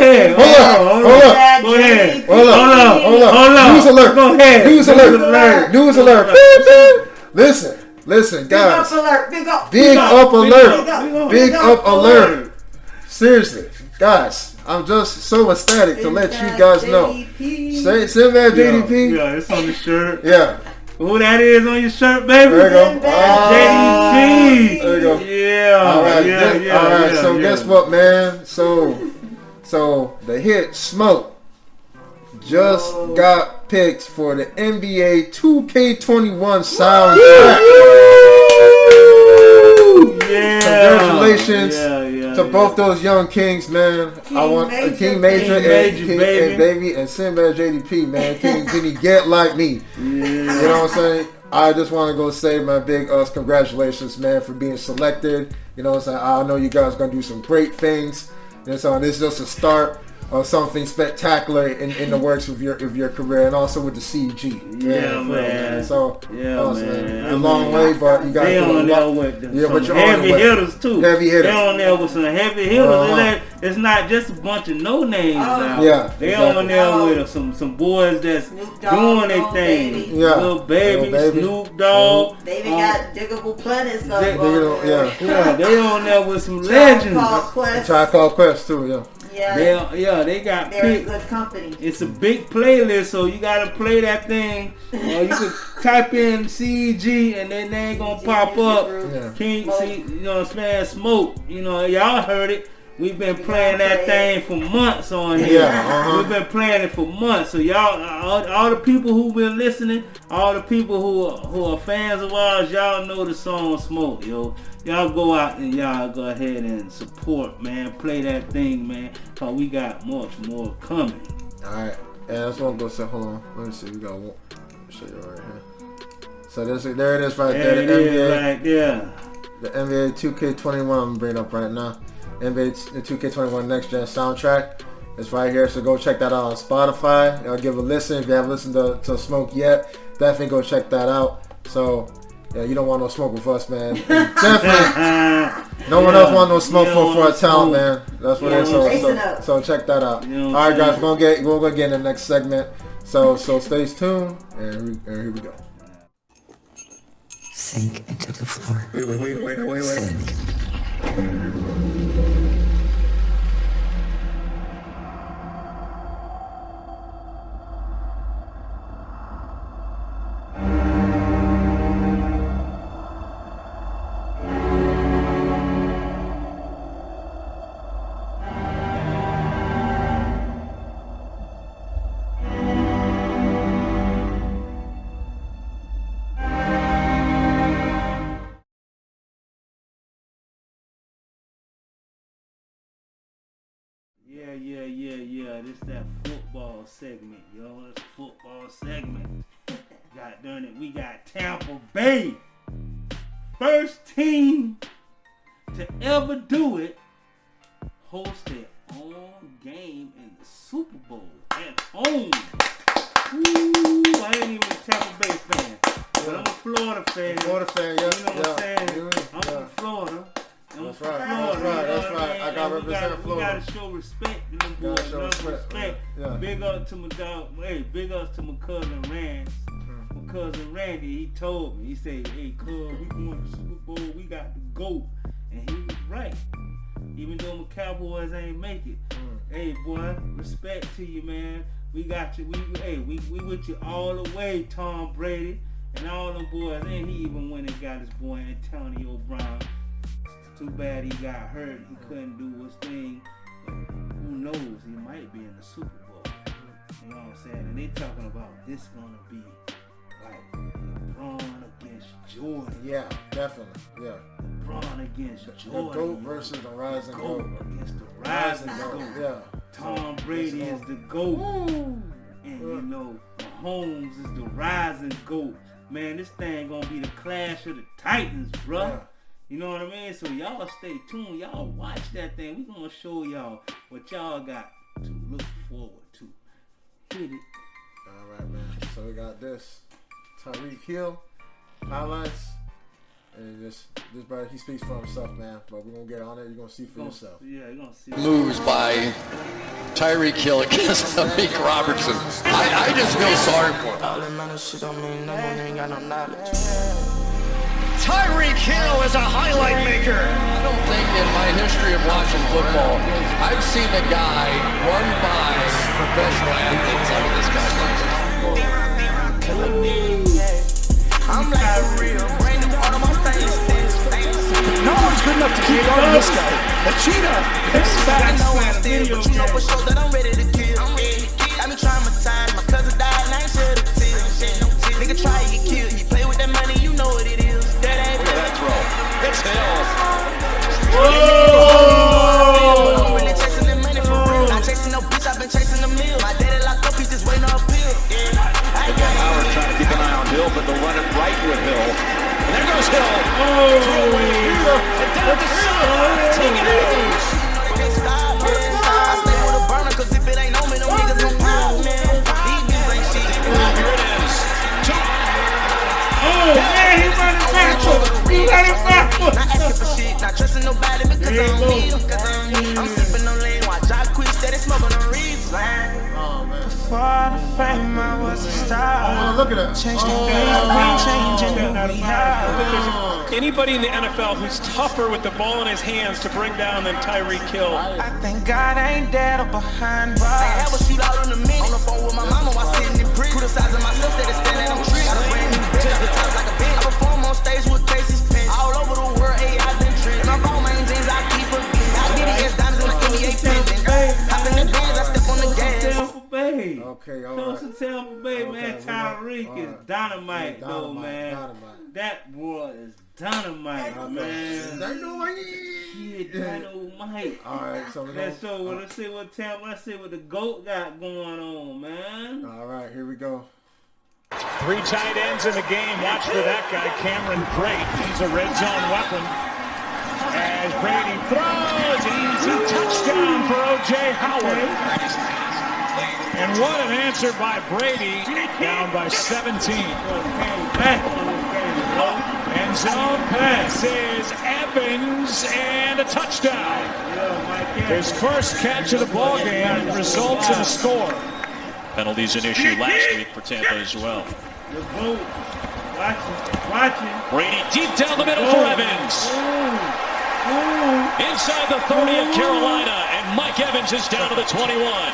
ahead. Hold up. News alert. Go ahead. News alert. Listen, guys. Big up alert. Seriously, guys. I'm just so ecstatic to let you guys know. SinBad JDP. Yeah, it's on the shirt. Yeah. Who that is on your shirt, baby? There you go. JDP. There you go. Yeah. All right. All right. So yeah. guess what, man? So the hit Smoke just got picked for the NBA 2K21 soundtrack. Yeah. Congratulations to both those young kings, man. I want King Maejor and Baby and SinBad JDP, man. Can he get like me? Yeah. You know what I'm saying? I just want to go say my big congratulations, man, for being selected. You know what I'm saying? I know you guys are going to do some great things. And so this is just a start of something spectacular in the works of your career, and also with the CG. Yeah, man. So man. It's a long way, but you got to do on there with some heavy hitters too. Heavy hitters. They on there with some heavy hitters. It's not just a bunch of no names now. Yeah, they on there with some boys that's doing their thing. Yeah, Lil Baby, Snoop Dogg. They even got Diggable Planets. Yeah, they on there with some legends. Tribe Called Quest too. Yeah. Yeah, they got very good company. It's a big playlist, so you gotta play that thing. You can type in CG and then they ain't gonna pop up. King, you know, Smash Smoke. You know, y'all heard it. We've been playing that thing for months on here. We've been playing it for months. So y'all, all the people who've been listening, all the people who are fans of ours, y'all know the song Smoke, yo. Y'all go out and y'all go ahead and support, man. Play that thing, man. Cause we got much more coming. Alright. And that's what I'm gonna say. Hold on. Let me see. We got one. Let me show you right here. So there it is right there. The NBA. Right there. The NBA 2K21 I'm gonna bring it up right now. NBA 2K21 Next Gen soundtrack. It's right here, so go check that out on Spotify. Give a listen. If you haven't listened to Smoke yet, definitely go check that out. So, yeah, you don't want no smoke with us, man. And definitely, no one else want no smoke for a talent, man. That's what it is. So check that out. All right, guys, we're gonna get in the next segment. So stay tuned, and here we go. Sink into the floor. Wait. Sink. Yeah. This that football segment, yo. It's football segment. God darn it, we got Tampa Bay. First team to ever do it. Host their own game in the Super Bowl at home. Ooh, I ain't even a Tampa Bay fan. But I'm a Florida fan. Yeah. You know what I'm saying? I'm from Florida. That's right. I got to represent Florida. We gotta show respect to them boys. Respect. Yeah. Big up to my dog. Hey, big ups to my cousin Rand. My cousin Randy, he told me. He said, "Hey, cuz, we going to the Super Bowl. We got to go." And he was right. Even though my Cowboys ain't make it. Hey, boy, respect to you, man. We got you. We with you all the way, Tom Brady and all them boys. And he even went and got his boy Antonio Brown. Too bad he got hurt. He couldn't do his thing. But who knows? He might be in the Super Bowl. You know what I'm saying? And they talking about this gonna be like LeBron against Jordan. Yeah, definitely. Yeah. LeBron against Jordan. The GOAT versus the rising GOAT. Against the rising GOAT. Yeah. Tom Brady is the GOAT. And you know, Mahomes is the rising GOAT. Man, this thing gonna be the clash of the Titans, bruh. Yeah. You know what I mean? So y'all stay tuned. Y'all watch that thing. We gonna show y'all what y'all got to look forward to. Hit it. All right, man. So we got this. Tyreek Hill highlights. And this brother, he speaks for himself, man. But we're gonna get on it. You're gonna see for yourself. Yeah, you're gonna see. Moves by Tyreek Hill against Meek Robertson. I just feel sorry for him. All that man shit don't mean nothing. You ain't got no knowledge. Tyreek Hill is a highlight maker. I don't think in my history of watching football, I've seen a guy run by professional athletes like this guy does. good enough to keep guarding this guy. The cheetah is back. I know I'm still, but you know for sure that I'm ready to kill. I've been traumatized. My cousin died and I ain't shed a tear. Nigga try to get killed. You play with that money, you know what it is. That ain't Look at that throw. It's Hill. I'm really chasing the money for real. Not chasing no bitch, I've been chasing the meal. My daddy locked up, he just waiting on a pill. Howard trying to keep an eye on Hill, but they'll run it right with Hill. And there goes Hill. Throwaway here. And down to Scuffle. Taking it. I stay with a burner, cause if it ain't on me, them niggas gon' pound, man. These niggas ain't shit. Here it is. Oh, man, he running backwards. He running backwards. Not asking for shit, not trusting nobody because I don't need them. I'm sipping on lean, watch I quit, steady smoking on reeds. Oh man. Before the fame, I was a star. Oh, look at that. Change the game, changing who we are. Anybody in the NFL who's tougher with the ball in his hands to bring down than Tyreek Hill. I thank God I ain't dead or behind bars. I have a shootout on the minute. On the phone with my mama while sitting in prison. Criticizing myself that is standing on trees. Got a brand new bitch, got the top like a bitch. I perform on stage with Casey's pen. All over the world, AI been trending. My ball main jeans, I keep a beat. I did it as diamonds in my NBA pendant. Hop in the bands, I step on the gas. Okay, all Come right. to Tampa Bay, man. Okay, Tyreek is dynamite, though, man. Dynamite. That boy is dynamite, man. Dynamite. Yeah, dynamite. All right, so Let's see what Tampa. Let's see what the GOAT got going on, man. All right, here we go. 3 tight ends in the game. Watch for that guy, Cameron Brate. He's a red zone weapon. As Brady throws, easy touchdown for O.J. Howard. And what an answer by Brady, down by 17. End zone pass is Evans and a touchdown. His first catch of the ball game results in a score. Penalties an issue last week for Tampa as well. Brady deep down the middle for Evans. Inside the 30 of Carolina, and Mike Evans is down to the 21.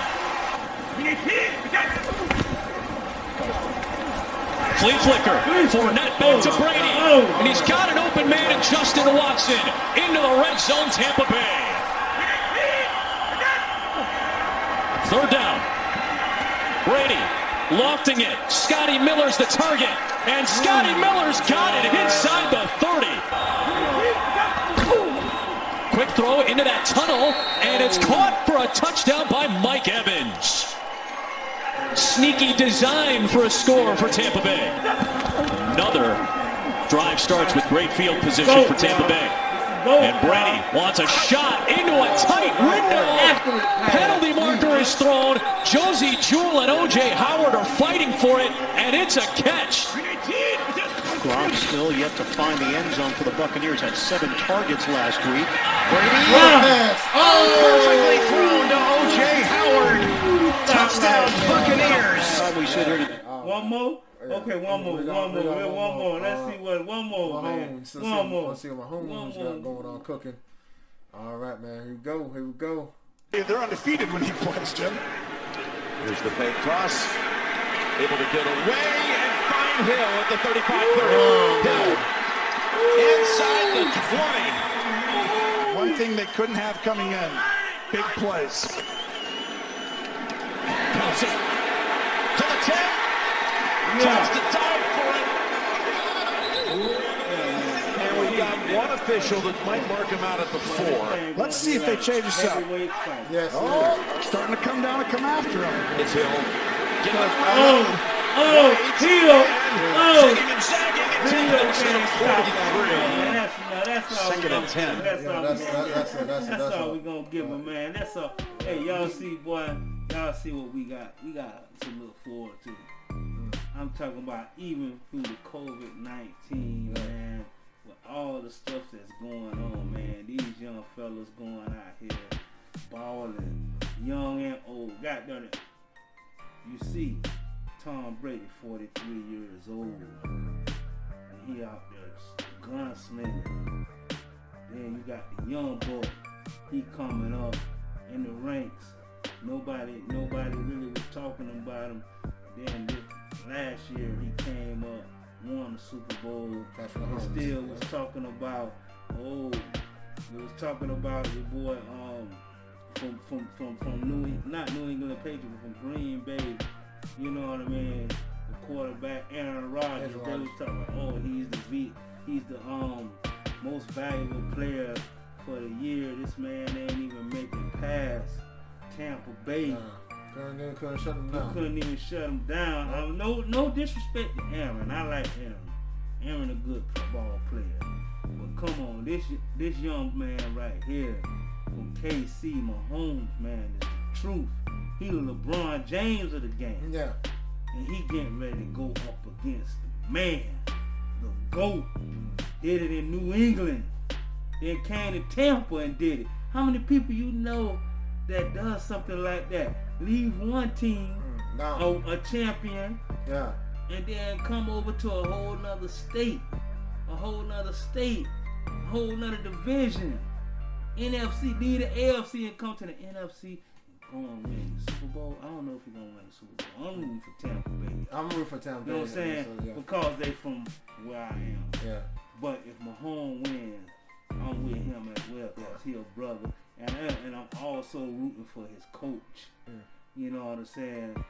Flea flicker. Fournette back to Brady. And he's got an open man in Justin Watson. Into the red zone, Tampa Bay. 3rd down. Brady lofting it. Scotty Miller's the target. And Scotty Miller's got it inside the 30. Quick throw into that tunnel. And it's caught for a touchdown by Mike Evans. Sneaky design for a score for Tampa Bay. Another drive starts with great field position for Tampa Bay. And Brady wants a shot into a tight window. Penalty marker is thrown. Josie Jewell and O.J. Howard are fighting for it, and it's a catch. Gronk still yet to find the end zone for the Buccaneers. Had 7 targets last week. Brady, perfectly thrown to O.J. Howard. Touchdown, Buccaneers. We sit here today. One more? Okay, one more. Let's see what, one more, man. One more. Let's see what Mahomes got going on cooking. All right, man. Here we go. They're undefeated when he plays, Jim. Here's the fake toss. Able to get away and find Hill at the 35-30. Hill inside the 20. One thing they couldn't have coming in. Big plays. Kelsey to the 10. Tries to dive for it. And we got one official that might mark him out at the 4. Let's see if they change this up. Yes. Starting to come down and come after him. It's Hill. Second and 10. That's all we're going to give him, man. That's all. Hey, y'all see, boy. Y'all see what we got. We got to look forward to. I'm talking about even through the COVID-19, man. With all the stuff that's going on, man. These young fellas going out here balling, young and old. Goddamn it. You see Tom Brady, 43 years old, and he out there gunslinging. Then you got the young boy, he coming up in the ranks. Nobody really was talking about him. Then last year he came up, won the Super Bowl, and still was talking about, They was talking about your boy from not New England Patriots, but from Green Bay. You know what I mean? The quarterback Aaron Rodgers. They was talking about, oh, he's the most valuable player for the year. This man ain't even make it past Tampa Bay. Couldn't shut him down. Couldn't even shut him down. No disrespect to Aaron. I like Aaron. Aaron a good football player. But come on, this young man right here from KC, Mahomes, man, is the truth. He the LeBron James of the game. Yeah. And he getting ready to go up against the man, the GOAT. Did it in New England. Then came to Tampa and did it. How many people you know that does something like that? Leave one team a champion, and then come over to a whole nother state, a whole nother division. NFC, leave the AFC and come to the NFC and go and win the Super Bowl. I don't know if you're gonna win the Super Bowl. I'm rooting for Tampa Bay. I'm rooting for Tampa Bay. You know what I'm saying? So, yeah. Because they from where I am. Yeah. But if Mahomes wins, I'm with him as well because he a brother. And I'm also rooting for his coach. You know what I'm saying?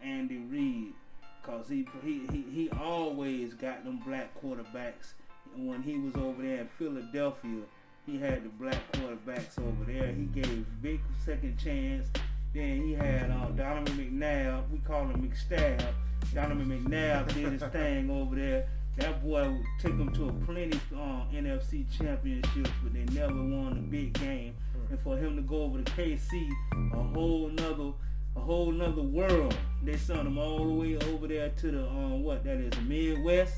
Andy Reid. Because he always got them black quarterbacks. When he was over there in Philadelphia, he had the black quarterbacks over there. He gave big second chance. Then he had Donovan McNabb. We call him McStab. Donovan McNabb did his thing over there. That boy took them to a plenty NFC championships, but they never won the big game. And for him to go over to KC, a whole nother world. They sent him all the way over there to the the Midwest.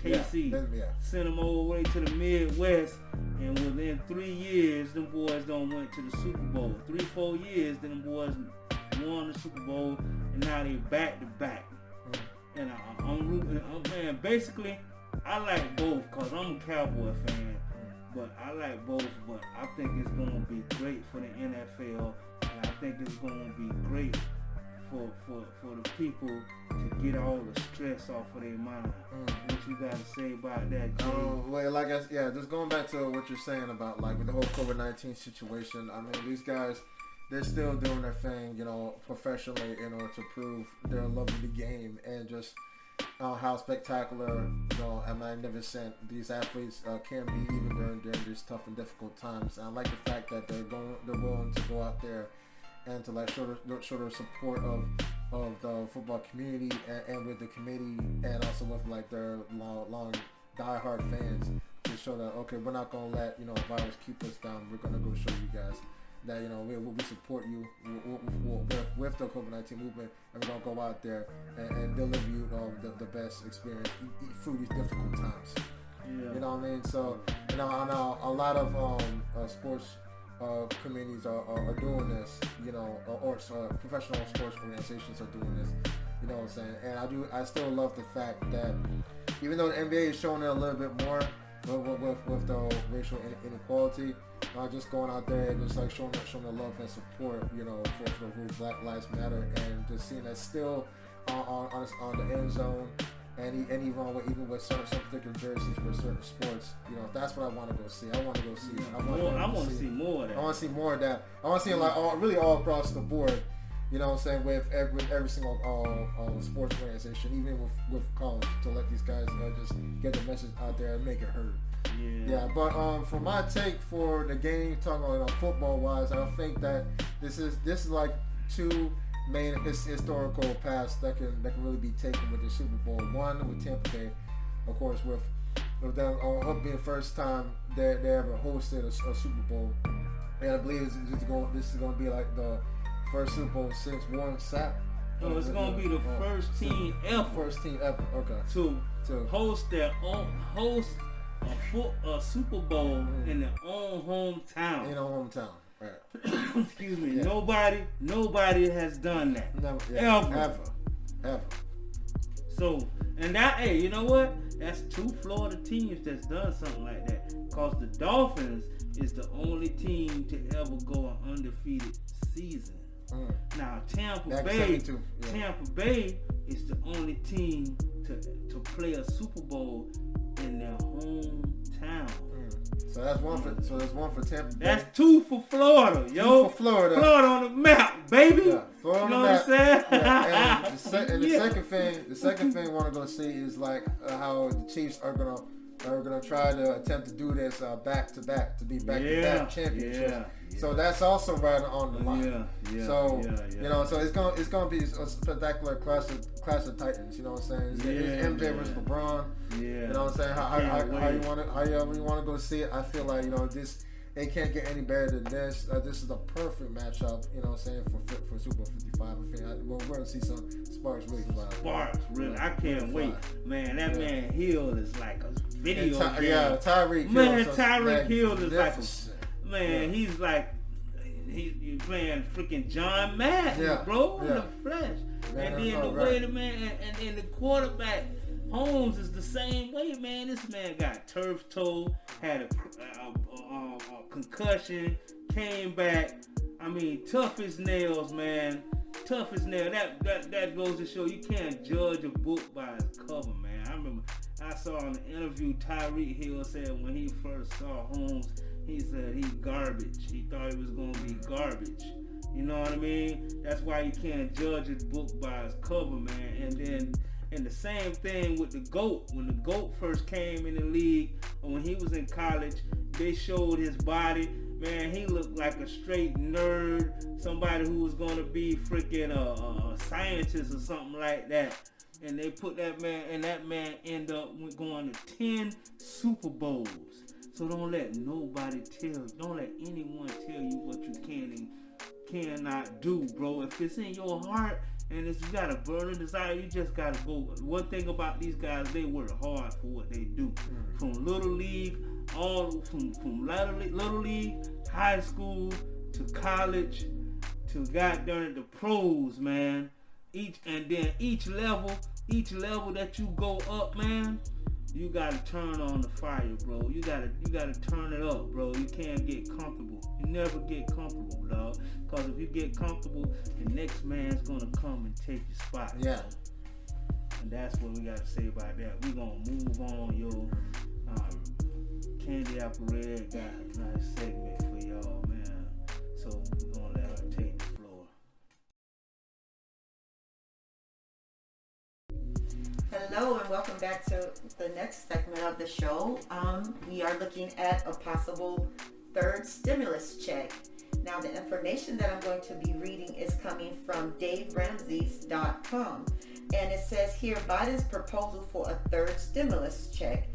KC sent him all the way to the Midwest, and within 3 years, them boys went to the Super Bowl. 3-4 years, then them boys won the Super Bowl, and now they back to back. And I'm rooting. Man, basically, I like both because I'm a Cowboy fan. But I like both. But I think it's going to be great for the NFL, and I think it's going to be great for the people to get all the stress off of their mind. What you got to say about that, Jay? Just going back to what you're saying about like with the whole COVID-19 situation. I mean, these guys, they're still doing their thing, you know, professionally in order to prove their love of the game and just how spectacular, you know, and magnificent these athletes can be even during these tough and difficult times. And I like the fact that they're willing to go out there and to like show their support of the football community and with the committee and also with like their long diehard fans to show that, okay, we're not gonna let, you know, virus keep us down. We're gonna go show you guys that, you know, we support you with the COVID-19 movement, and we're going to go out there and deliver you the best experience through these difficult times. Yeah. You know what I mean? So, you know, I know a lot of sports communities are doing this, you know, or professional sports organizations are doing this, you know what I'm saying? And I still love the fact that even though the NBA is showing it a little bit more with the racial inequality, just going out there and just like showing the love and support, you know, for who Black Lives Matter, and just seeing that still on the end zone, and even with some particular jerseys for certain sports, you know, that's what I want to go see. I want to go see it. I want to see more of that. I want to see more of that. I want to see it like all across the board. You know what I'm saying, with every single sports organization, even with college, to let these guys just get the message out there and make it heard. Yeah, but for my take for the game, talking about football wise, I think that this is like two main historical paths that can really be taken with the Super Bowl. One with Tampa Bay, of course, with them being the first time they ever hosted a Super Bowl, and I believe this is going to be like the first Super Bowl since Warren Sapp. No, it's gonna be the first team ever. Okay. To host a Super Bowl in their own hometown. In their hometown, right? Excuse me. Yeah. Nobody has done that. Ever. So, and that, hey, you know what? That's two Florida teams that's done something like that. Cause the Dolphins is the only team to ever go an undefeated season. Now Tampa Bay is the only team to play a Super Bowl in their hometown. So that's one for Tampa Bay. That's 2 for Florida, yo. 2 for Florida. Florida on the map, baby. Yeah, Florida you know on the map. what I'm saying? Yeah, and the second thing I want to go see is like how the Chiefs are gonna try to attempt to do this back to back to be back to back championships. Yeah. So that's also right on the line. So you know, so it's gonna be a spectacular class of Titans. You know what I'm saying? It's MJ versus LeBron. You know what I'm saying? How you want to go see it? I feel like, you know, it can't get any better than this. This is the perfect matchup. You know what I'm saying, for Super Bowl 55. I think we're gonna see some sparks really fly. Sparks, really. I can't wait, man. That man Hill is like a video game. Yeah, Tyreek Hill. Man, Tyreek Hill is like he's like he's playing freaking John Madden, bro, in the flesh. Man, and then the way the man and the quarterback Holmes is the same way, man. This man got turf toe, had a concussion, came back. I mean, tough as nails, man. Tough as nails. That goes to show you can't judge a book by its cover, man. I remember I saw in the interview Tyreek Hill said when he first saw Holmes, he said he's garbage. He thought he was gonna be garbage. You know what I mean? That's why you can't judge a book by its cover, man. And the same thing with the GOAT. When the GOAT first came in the league, or when he was in college, they showed his body. Man, he looked like a straight nerd, somebody who was going to be freaking a scientist or something like that. And they put that man, and that man ended up going to 10 Super Bowls. So don't let nobody don't let anyone tell you what you can and cannot do, bro. If it's in your heart, and if you got a burning desire, you just gotta go. One thing about these guys, they work hard for what they do. From little league, from little league, high school to college to goddamn the pros, man. Each level that you go up, man, you gotta turn on the fire, bro. You gotta turn it up, bro. You can't get comfortable. You never get comfortable, dog. Cause if you get comfortable, the next man's gonna come and take your spot. Yeah. And that's what we gotta say about that. We gonna move on, yo. Candy Apple Red got a nice segment for y'all, man. So we're gonna let her take the floor. Hello and welcome back to the next segment of the show. We are looking at a possible third stimulus check. Now the information that I'm going to be reading is coming from DaveRamsey's.com, and it says here Biden's proposal for a third stimulus check.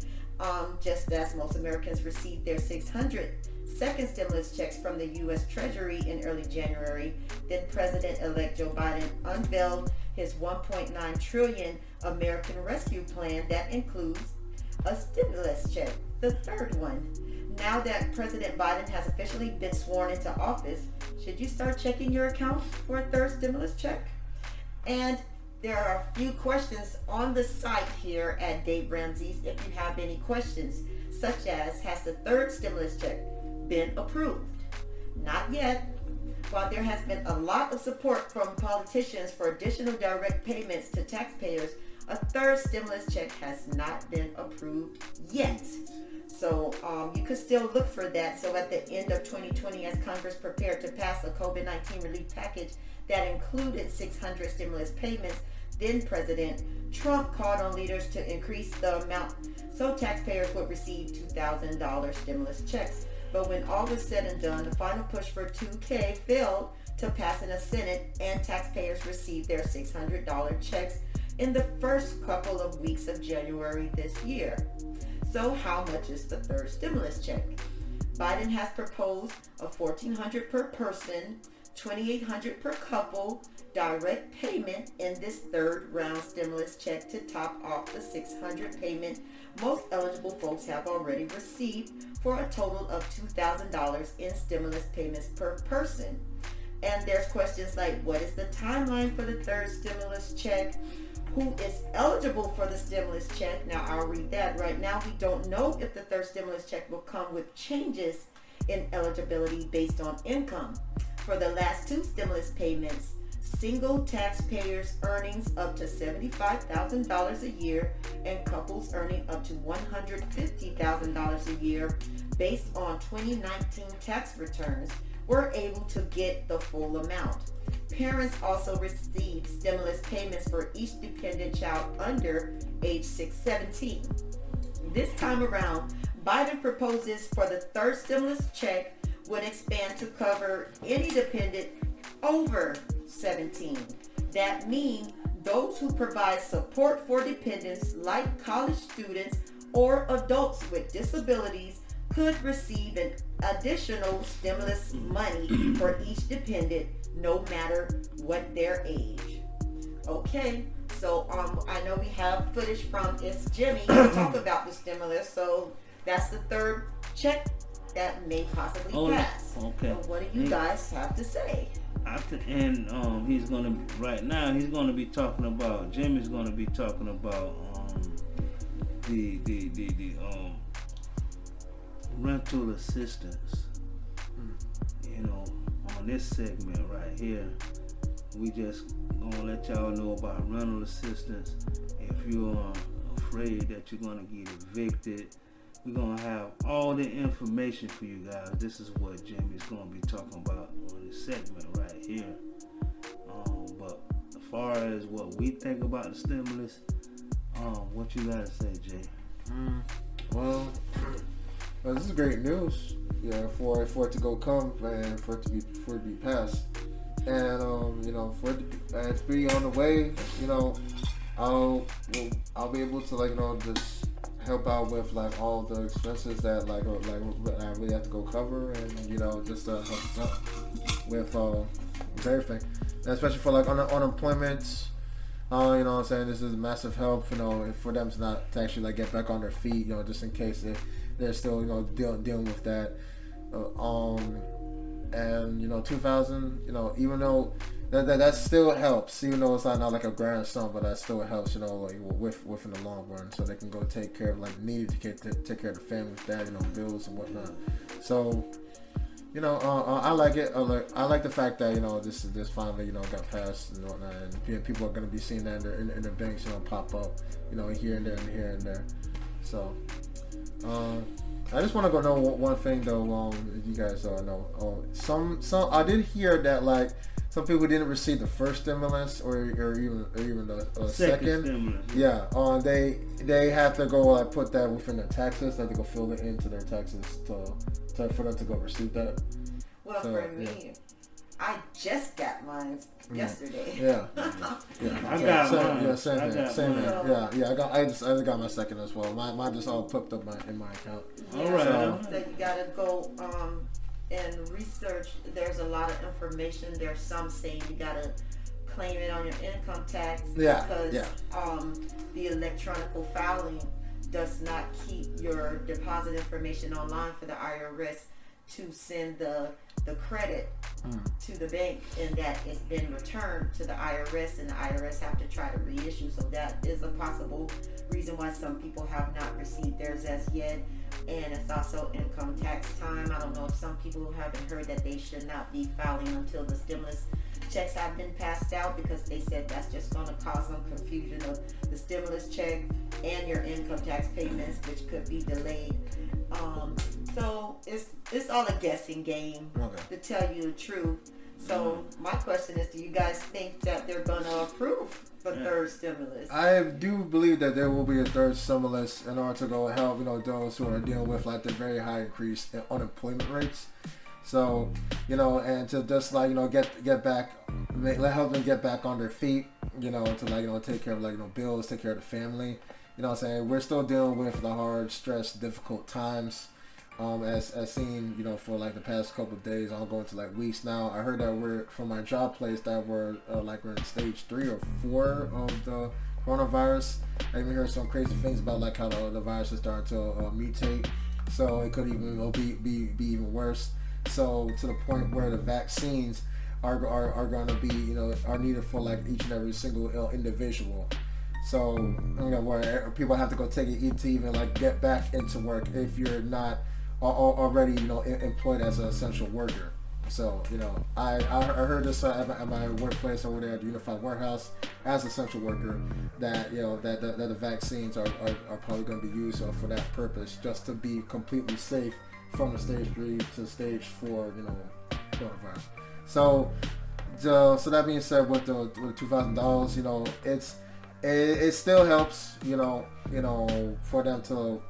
Just as most Americans received their 600 second stimulus checks from the U.S. Treasury in early January, then President-elect Joe Biden unveiled his $1.9 trillion American Rescue Plan that includes a stimulus check, the third one. Now that President Biden has officially been sworn into office, should you start checking your account for a third stimulus check? And there are a few questions on the site here at Dave Ramsey's if you have any questions, such as, has the third stimulus check been approved? Not yet. While there has been a lot of support from politicians for additional direct payments to taxpayers, a third stimulus check has not been approved yet. So you could still look for that. So at the end of 2020, as Congress prepared to pass a COVID-19 relief package that included 600 stimulus payments, then President Trump called on leaders to increase the amount so taxpayers would receive $2,000 stimulus checks. But when all was said and done, the final push for 2K failed to pass in the Senate, and taxpayers received their $600 checks in the first couple of weeks of January this year. So how much is the third stimulus check? Biden has proposed a $1,400 per person, $2,800 per couple direct payment in this third round stimulus check to top off the $600 payment most eligible folks have already received, for a total of $2,000 in stimulus payments per person. And there's questions like, what is the timeline for the third stimulus check? Who is eligible for the stimulus check? Now I'll read that. Right now we don't know if the third stimulus check will come with changes in eligibility based on income. For the last two stimulus payments, single taxpayers' earnings up to $75,000 a year and couples earning up to $150,000 a year based on 2019 tax returns were able to get the full amount. Parents also received stimulus payments for each dependent child under age 17. This time around, Biden proposes for the third stimulus check would expand to cover any dependent over 17. That means those who provide support for dependents like college students or adults with disabilities could receive an additional stimulus money for each dependent, no matter what their age. Okay, so I know we have footage from It's Jimmy to talk about the stimulus, so that's the third check that may possibly pass. Okay. So what do you guys have to say? He's gonna be talking about. Jimmy's gonna be talking about the rental assistance. You know, on this segment right here, we just gonna let y'all know about rental assistance. If you're afraid that you're gonna get evicted, we're gonna have all the information for you guys. This is what Jimmy's gonna be talking about on this segment right here. But as far as what we think about the stimulus, what you gotta say, Jay? Well, this is great news. Yeah, for it to go come and for it to be passed, and for it to be on the way. I'll be able to just help out with all the expenses that I really have to go cover, and just to help us out with everything, and especially for unemployment. You know what I'm saying? This is massive help, for them to actually get back on their feet, just in case they're still, dealing with that. And 2,000, even though that still helps, even though it's not like a grand sum, but that still helps, within the long run, so they can go take care of needed to take care of the family with that, bills and whatnot. So, I like it. I like the fact that this finally got passed and whatnot, and people are going to be seeing that in their banks pop up here and there and here and there. So I just want to go know one thing though. You guys know. Some I did hear that some people didn't receive the first stimulus or even the second. Stimulus. Yeah. They have to go put that within their taxes. They have to go fill it into their taxes for them to go receive that. Well, so, for me, I just got mine yesterday. Yeah. I got mine. Yeah, same here. Yeah. I just got my second as well. Mine just all popped up in my account. Yeah, all right. So you gotta go and research. There's a lot of information. There's some saying you gotta claim it on your income tax because the electronic filing does not keep your deposit information online for the IRS to send the credit to the bank, and that it's been returned to the IRS, and the IRS have to try to reissue. So that is a possible reason why some people have not received theirs as yet. And it's also income tax time. I don't know if some people haven't heard that they should not be filing until the stimulus checks have been passed out, because they said that's just going to cause some confusion of the stimulus check and your income tax payments, which could be delayed. So it's all a guessing game, to tell you the truth. So my question is, do you guys think that they're going to approve the third stimulus? I do believe that there will be a third stimulus in order to go help those who are dealing with the very high increase in unemployment rates. So and to just get back, help them get back on their feet, to take care of bills, take care of the family. What I'm saying? We're still dealing with the hard, stress, difficult times. As seen, for the past couple of days, I'm going to weeks now. I heard that we're from my job place that we're we're in stage 3 or 4 of the coronavirus. I even heard some crazy things about how the virus is starting to mutate, so it could even be even worse. So to the point where the vaccines are going to be are needed for each and every single individual. So where people have to go take it to even get back into work if you're not already employed as an essential worker. So, you know, I heard this at my workplace over there at the Unified Warehouse as an essential worker that, you know, that the vaccines are probably going to be used for that purpose, just to be completely safe from the stage 3 to stage 4, you know, coronavirus. So that being said, with the $2,000, you know, it still helps, you know, for them to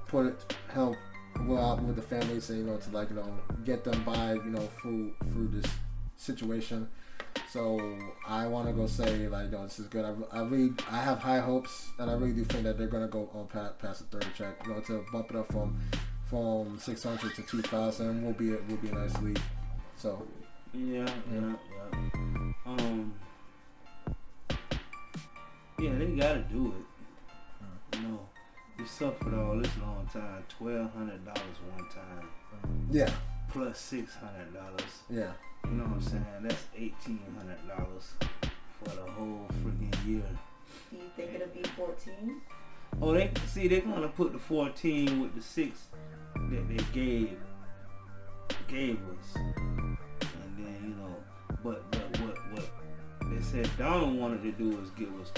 help out with the families, and, you know, to, like, you know, get them by, you know, through this situation. So I want to go say, like, you know, this is good. I have high hopes, and I really do think that they're gonna go on past the third check, you know, to bump it up from 600 to 2,000 will be a nice lead. So yeah. Yeah, they gotta do it. You know, we suffered all this long time. $1,200 one time. Yeah. Plus $600. Yeah. You know what I'm saying? That's $1,800 for the whole freaking year. Do you think it'll be 14? Oh, they're gonna put the 14 with the 6 that they gave us, and then, you know, but what they said Donald wanted to do is give us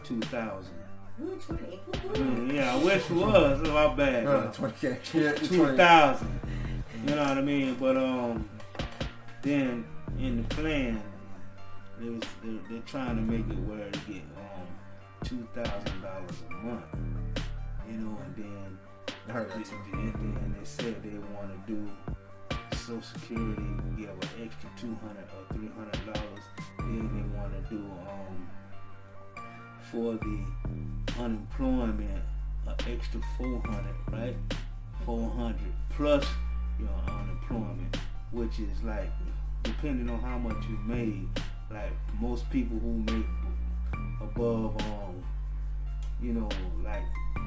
2,000. 20. Yeah, I wish it was. Oh, my bad. 20K. 2,000. You know what I mean? But then in the plan, they're trying to make it where to get $2,000 a month. You know, and then they said they want to do Social Security, give an extra $200 or $300. Then they want to do for the unemployment an extra 400, right? 400 plus your unemployment, which is like, depending on how much you made, like most people who make above you know, like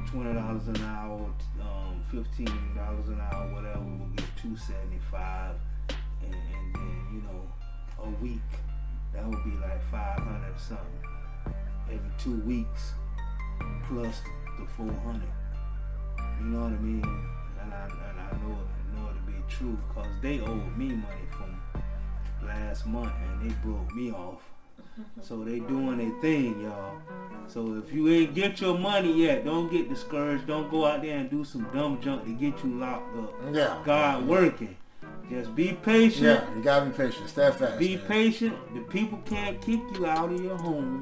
$20 an hour, $15 an hour, whatever, will get $275, and then, you know, a week that would be like 500 something every 2 weeks plus the 400. You know what I mean? And I know it to be true, because they owed me money from last month and they broke me off. So they doing their thing, y'all. So if you ain't get your money yet, don't get discouraged. Don't go out there and do some dumb junk to get you locked up. Yeah. God working. Just be patient. Yeah, you gotta be patient. Steadfast. Be patient. The people can't kick you out of your home.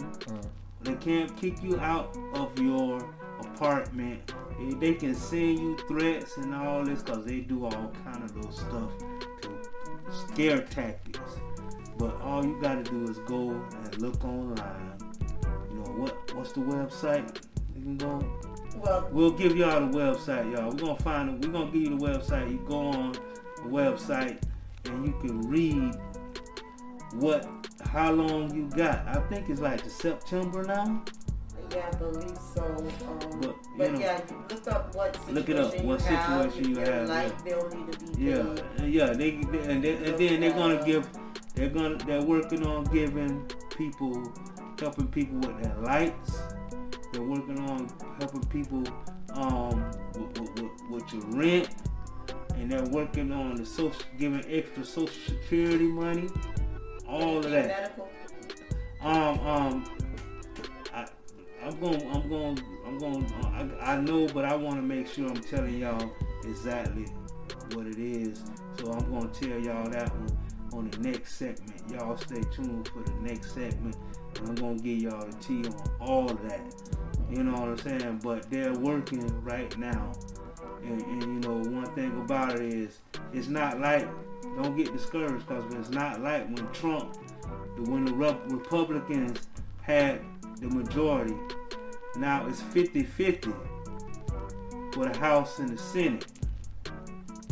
They can't kick you out of your apartment. They can send you threats and all this, because they do all kind of those stuff to scare tactics. But all you gotta do is go and look online. You know what's the website? You can go. Well, we'll give y'all the website, y'all. We're gonna find it. We're gonna give you the website. You go on the website and you can read how long you got. I think it's like to September now. Yeah, I believe so. But yeah, look up what situation look it up. What situation you have? Light bill need to be paid. Yeah. Then they're gonna give. They're working on helping people with their lights. They're working on helping people with your rent, and they're working on giving extra Social Security money. All of that. Medical? I know, but I want to make sure I'm telling y'all exactly what it is. So I'm gonna tell y'all that one on the next segment. Y'all stay tuned for the next segment, and I'm gonna give y'all the tea on all of that. You know what I'm saying? But they're working right now, and you know, one thing about it is, it's not like, don't get discouraged, because it's not like when the Republicans had the majority. Now it's 50-50 for the House and the Senate.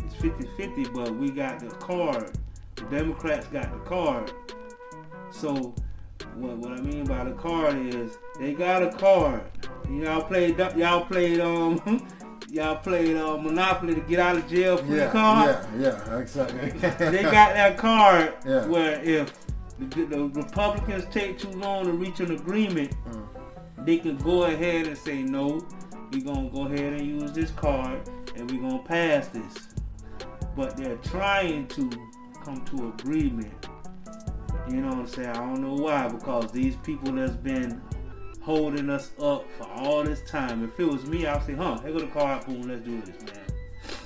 It's 50-50, but we got the card. The Democrats got the card. So what I mean by the card is, they got a card. Y'all played Monopoly to get out of jail free card. Yeah, exactly. They got that card where if the Republicans take too long to reach an agreement, they can go ahead and say, no, we're going to go ahead and use this card and we're going to pass this. But they're trying to come to agreement. You know what I'm saying? I don't know why, because these people that's been holding us up for all this time. If it was me, I'd say, here go the card, boom, let's do this, man.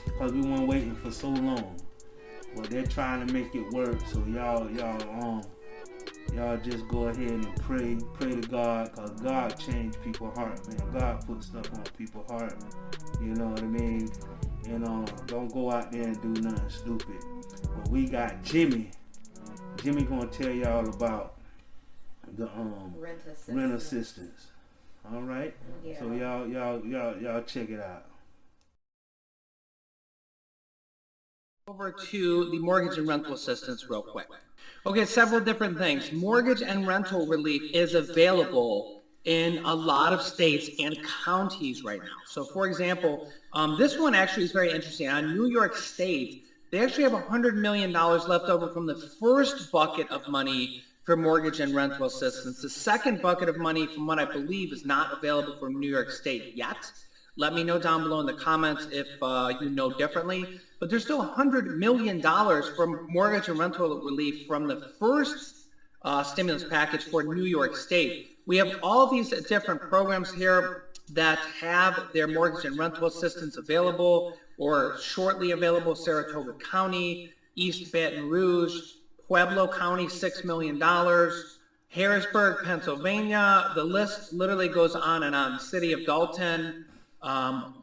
Because we weren't waiting for so long. But they're trying to make it work, so y'all just go ahead and pray to God, because God changed people's heart, man. God put stuff on people's heart. You know what I mean? Don't go out there and do nothing stupid. But we got Jimmy. Jimmy gonna tell y'all about the rent assistance. All right. Yeah. So y'all check it out. Over to the mortgage and rental assistance real quick. Okay, several different things. Mortgage and rental relief is available in a lot of states and counties right now. So for example, this one actually is very interesting. On New York State, they actually have $100 million left over from the first bucket of money for mortgage and rental assistance. The second bucket of money, from what I believe, is not available from New York State yet. Let me know down below in the comments if you know differently. But there's still $100 million from mortgage and rental relief from the first stimulus package for New York State. We have all these different programs here that have their mortgage and rental assistance available or shortly available. Saratoga County, East Baton Rouge, Pueblo County, $6 million, Harrisburg, Pennsylvania. The list literally goes on and on. City of Dalton,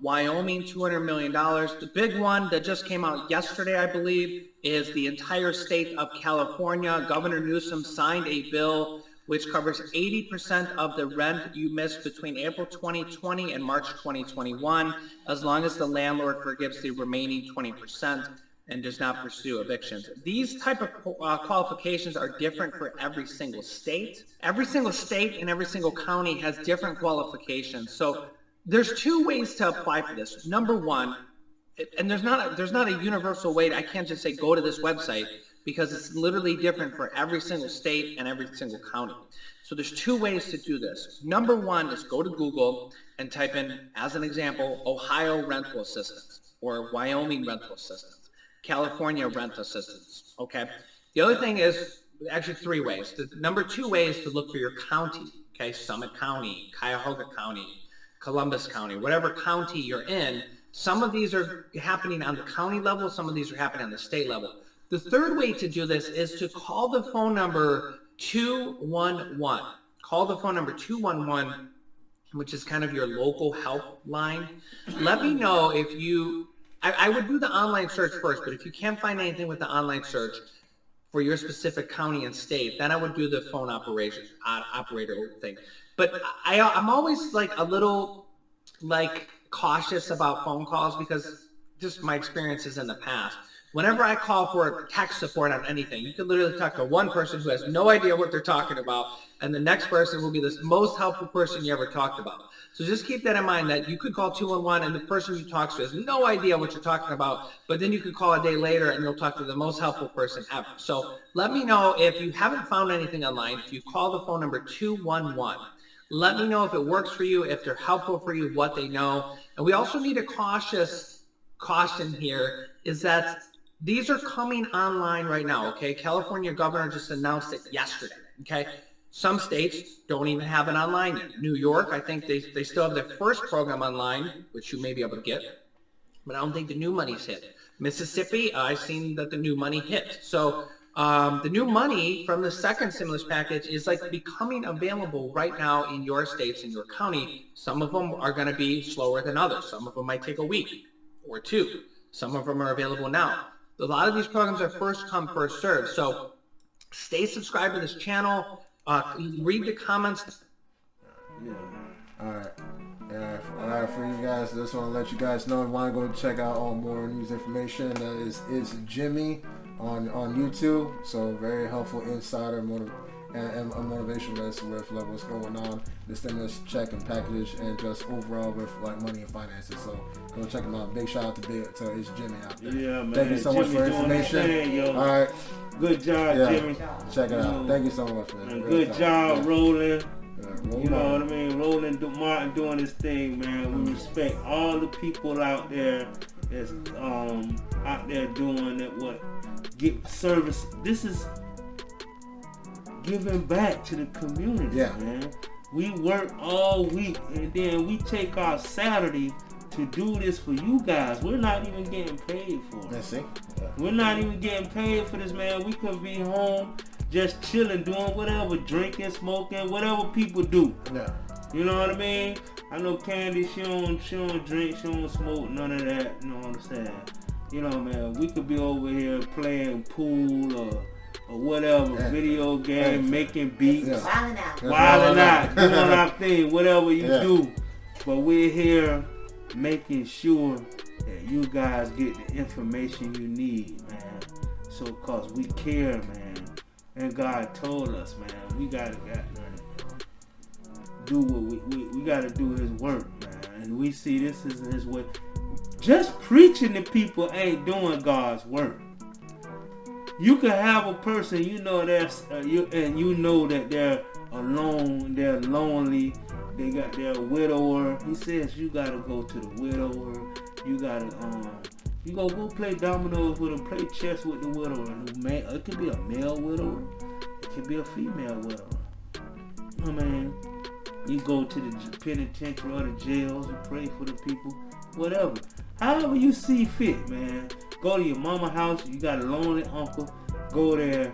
Wyoming, $200 million. The big one that just came out yesterday, I believe, is the entire state of California. Governor Newsom signed a bill which covers 80% of the rent you missed between April 2020 and March 2021, as long as the landlord forgives the remaining 20% and does not pursue evictions. These type of qualifications are different for every single state. Every single state and every single county has different qualifications. So there's two ways to apply for this. Number one, and there's not a universal way. I can't just say go to this website, because it's literally different for every single state and every single county. So there's two ways to do this. Number one is go to Google and type in, as an example, Ohio rental assistance, or Wyoming rental assistance, California rent assistance, okay? The other thing is, actually three ways. The number two way is to look for your county, okay? Summit County, Cuyahoga County, Columbus County, whatever county you're in. Some of these are happening on the county level, some of these are happening on the state level. The third way to do this is to call the phone number 211. Call the phone number 211, which is kind of your local helpline. Let me know if you, I would do the online search first, but if you can't find anything with the online search for your specific county and state, then I would do the phone operator thing. But I'm always like a little like cautious about phone calls, because just my experiences in the past. Whenever I call for tech support on anything, you can literally talk to one person who has no idea what they're talking about, and the next person will be the most helpful person you ever talked about. So just keep that in mind, that you could call 211 and the person you talk to has no idea what you're talking about, but then you could call a day later and you'll talk to the most helpful person ever. So let me know if you haven't found anything online. If you call the phone number 211, let me know if it works for you, if they're helpful for you, what they know. And we also need a caution here, is that these are coming online right now, okay? California governor just announced it yesterday, okay? Some states don't even have it online yet. New York, I think they still have their first program online, which you may be able to get, but I don't think the new money's hit. Mississippi, I've seen that the new money hit. So the new money from the second stimulus package is like becoming available right now in your states and your county. Some of them are gonna be slower than others. Some of them might take a week or two. Some of them are available now. A lot of these programs are first come, first served. So stay subscribed to this channel. Read the comments. Yeah. All right. Yeah. All right. For you guys, just want to let you guys know if you want to go check out all more news information. That is Jimmy on YouTube. So very helpful insider and a motivation list with like what's going on, the stimulus check and package, and just overall with like money and finances. So go check him out. Big shout out to his Jimmy out there. Yeah, man. Thank you so much for information. Thing, all right. Good job, Jimmy. Check it out. Thank you so much, man. And good job, Roland. Yeah, you know what I mean? Roland Martin doing his thing, man. We respect all the people out there that's out there doing it, what get service. This is giving back to the community, man. We work all week and then we take our Saturday to do this for you guys. We're not even getting paid for it. That's it. We're not even getting paid for this, man. We could be home just chilling, doing whatever, drinking, smoking, whatever people do. Yeah. You know what I mean? I know Candy, she don't drink, she don't smoke, none of that. You know what I'm saying? You know, man, we could be over here playing pool or whatever, video game, making beats, wilding out, doing our thing, whatever you do. But we're here making sure that you guys get the information you need, man. So, cause we care, man. And God told us, man, we gotta do what we gotta do His work, man. And we see this is His way. Just preaching to people ain't doing God's work. You can have a person, you know, you know that they're alone, they're lonely, they got their widower. He says you gotta go to the widower. You gotta you go play dominoes with them, play chess with the widower. It could be a male widower, it could be a female widower. I mean, you go to the penitentiary or the jails and pray for the people, whatever. However you see fit, man. Go to your mama house, you got a lonely uncle, go there,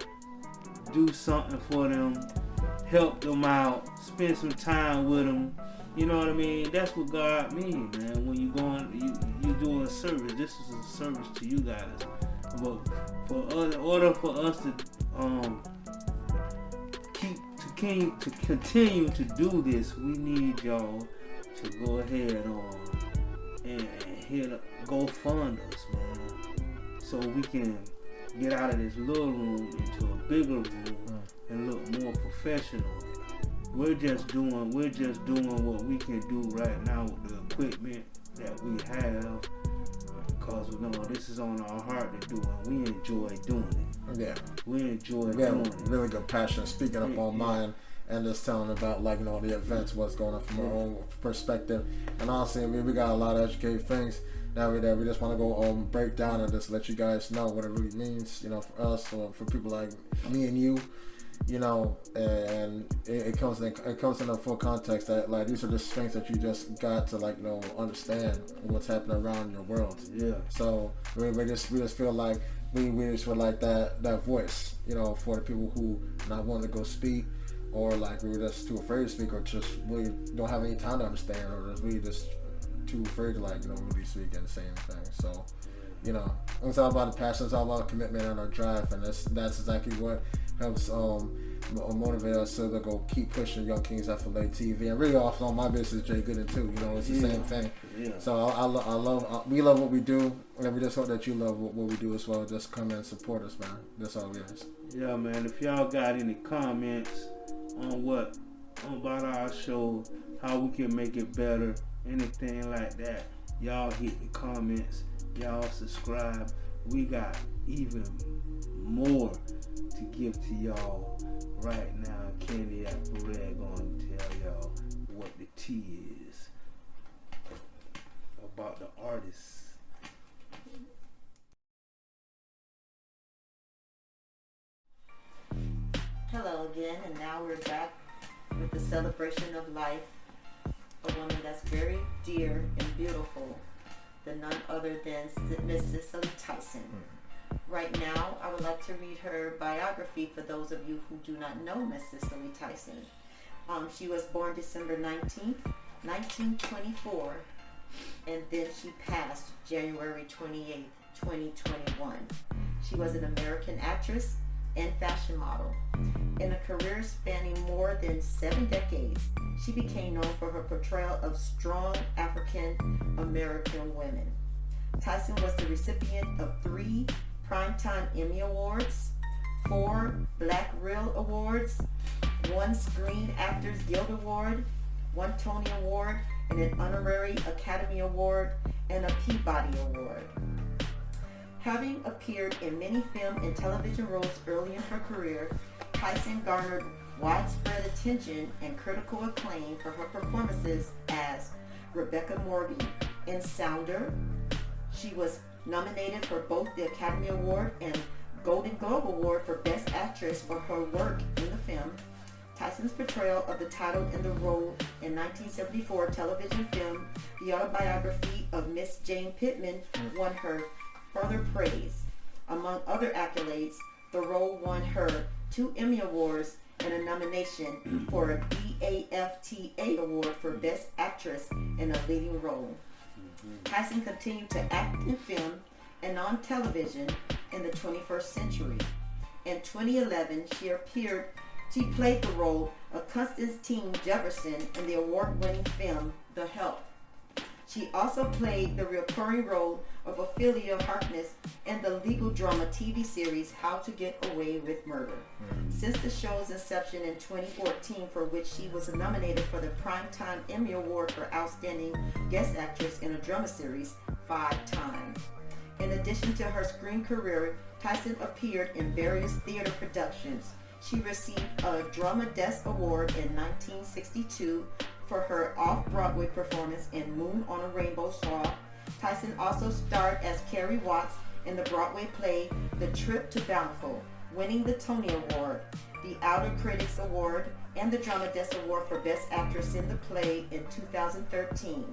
do something for them, help them out, spend some time with them. You know what I mean? That's what God means, man. When you you doing a service, this is a service to you guys. But in order for us to continue to do this, we need y'all to go ahead and go fund us, man, so we can get out of this little room into a bigger room and look more professional. We're just doing what we can do right now with the equipment that we have, because this is on our heart to do, and we enjoy doing it. Yeah, we enjoy doing it. Really good passion. Speaking up on mine. And just telling about the events, what's going on from our own perspective. And honestly, we got a lot of educated things that we just want to go break down and just let you guys know what it really means, for us or for people like me and you, and it comes in a full context that these are just things that you just got to understand what's happening around your world. Yeah. So we just feel like we just would like that voice, for the people who not want to go speak, or we were just too afraid to speak, or just really don't have any time to understand, or really just too afraid to really speak and say anything. So, it's all about the passion, it's all about the commitment and our drive, and that's exactly what helps motivate us to go keep pushing Young Kings FLA TV, and really also on my business, J.Gooden too. It's the same thing. Yeah. So we love what we do, and we just hope that you love what we do as well. Just come and support us, man. That's all it is. Yeah, man. If y'all got any comments on about our show, how we can make it better, anything like that, y'all hit the comments, y'all subscribe. We got even more to give to y'all right now. Candy Apple Red going to tell y'all what the tea is about the artists. Hello again, and now we're back with the celebration of life. A woman that's very dear and beautiful, the none other than Miss Cicily Tyson. Right now, I would like to read her biography for those of you who do not know Miss Cicily Tyson. She was born December 19th, 1924, and then she passed January 28th, 2021. She was an American actress and fashion model. In a career spanning more than 7 decades, she became known for her portrayal of strong African American women. Tyson was the recipient of 3 Primetime Emmy Awards, 4 Black Reel Awards, 1 Screen Actors Guild Award, 1 Tony Award, and an Honorary Academy Award, and a Peabody Award. Having appeared in many film and television roles early in her career, Tyson garnered widespread attention and critical acclaim for her performances as Rebecca Morby in Sounder. She was nominated for both the Academy Award and Golden Globe Award for Best Actress for her work in the film. Tyson's portrayal of the title in the role in 1974 television film The Autobiography of Miss Jane Pittman won her further praise. Among other accolades, the role won her 2 Emmy Awards and a nomination for a BAFTA Award for Best Actress in a Leading Role. Tyson continued to act in film and on television in the 21st century. In 2011, she played the role of Constantine Jefferson in the award-winning film The Help. She also played the recurring role of Ophelia Harkness in the legal drama TV series How to Get Away with Murder. Since the show's inception in 2014, for which she was nominated for the Primetime Emmy Award for Outstanding Guest Actress in a Drama Series 5 times. In addition to her screen career, Tyson appeared in various theater productions. She received a Drama Desk Award in 1962 for her off-Broadway performance in Moon on a Rainbow Shawl. Tyson also starred as Carrie Watts in the Broadway play The Trip to Bountiful, winning the Tony Award, the Outer Critics Award, and the Drama Desk Award for Best Actress in the Play in 2013.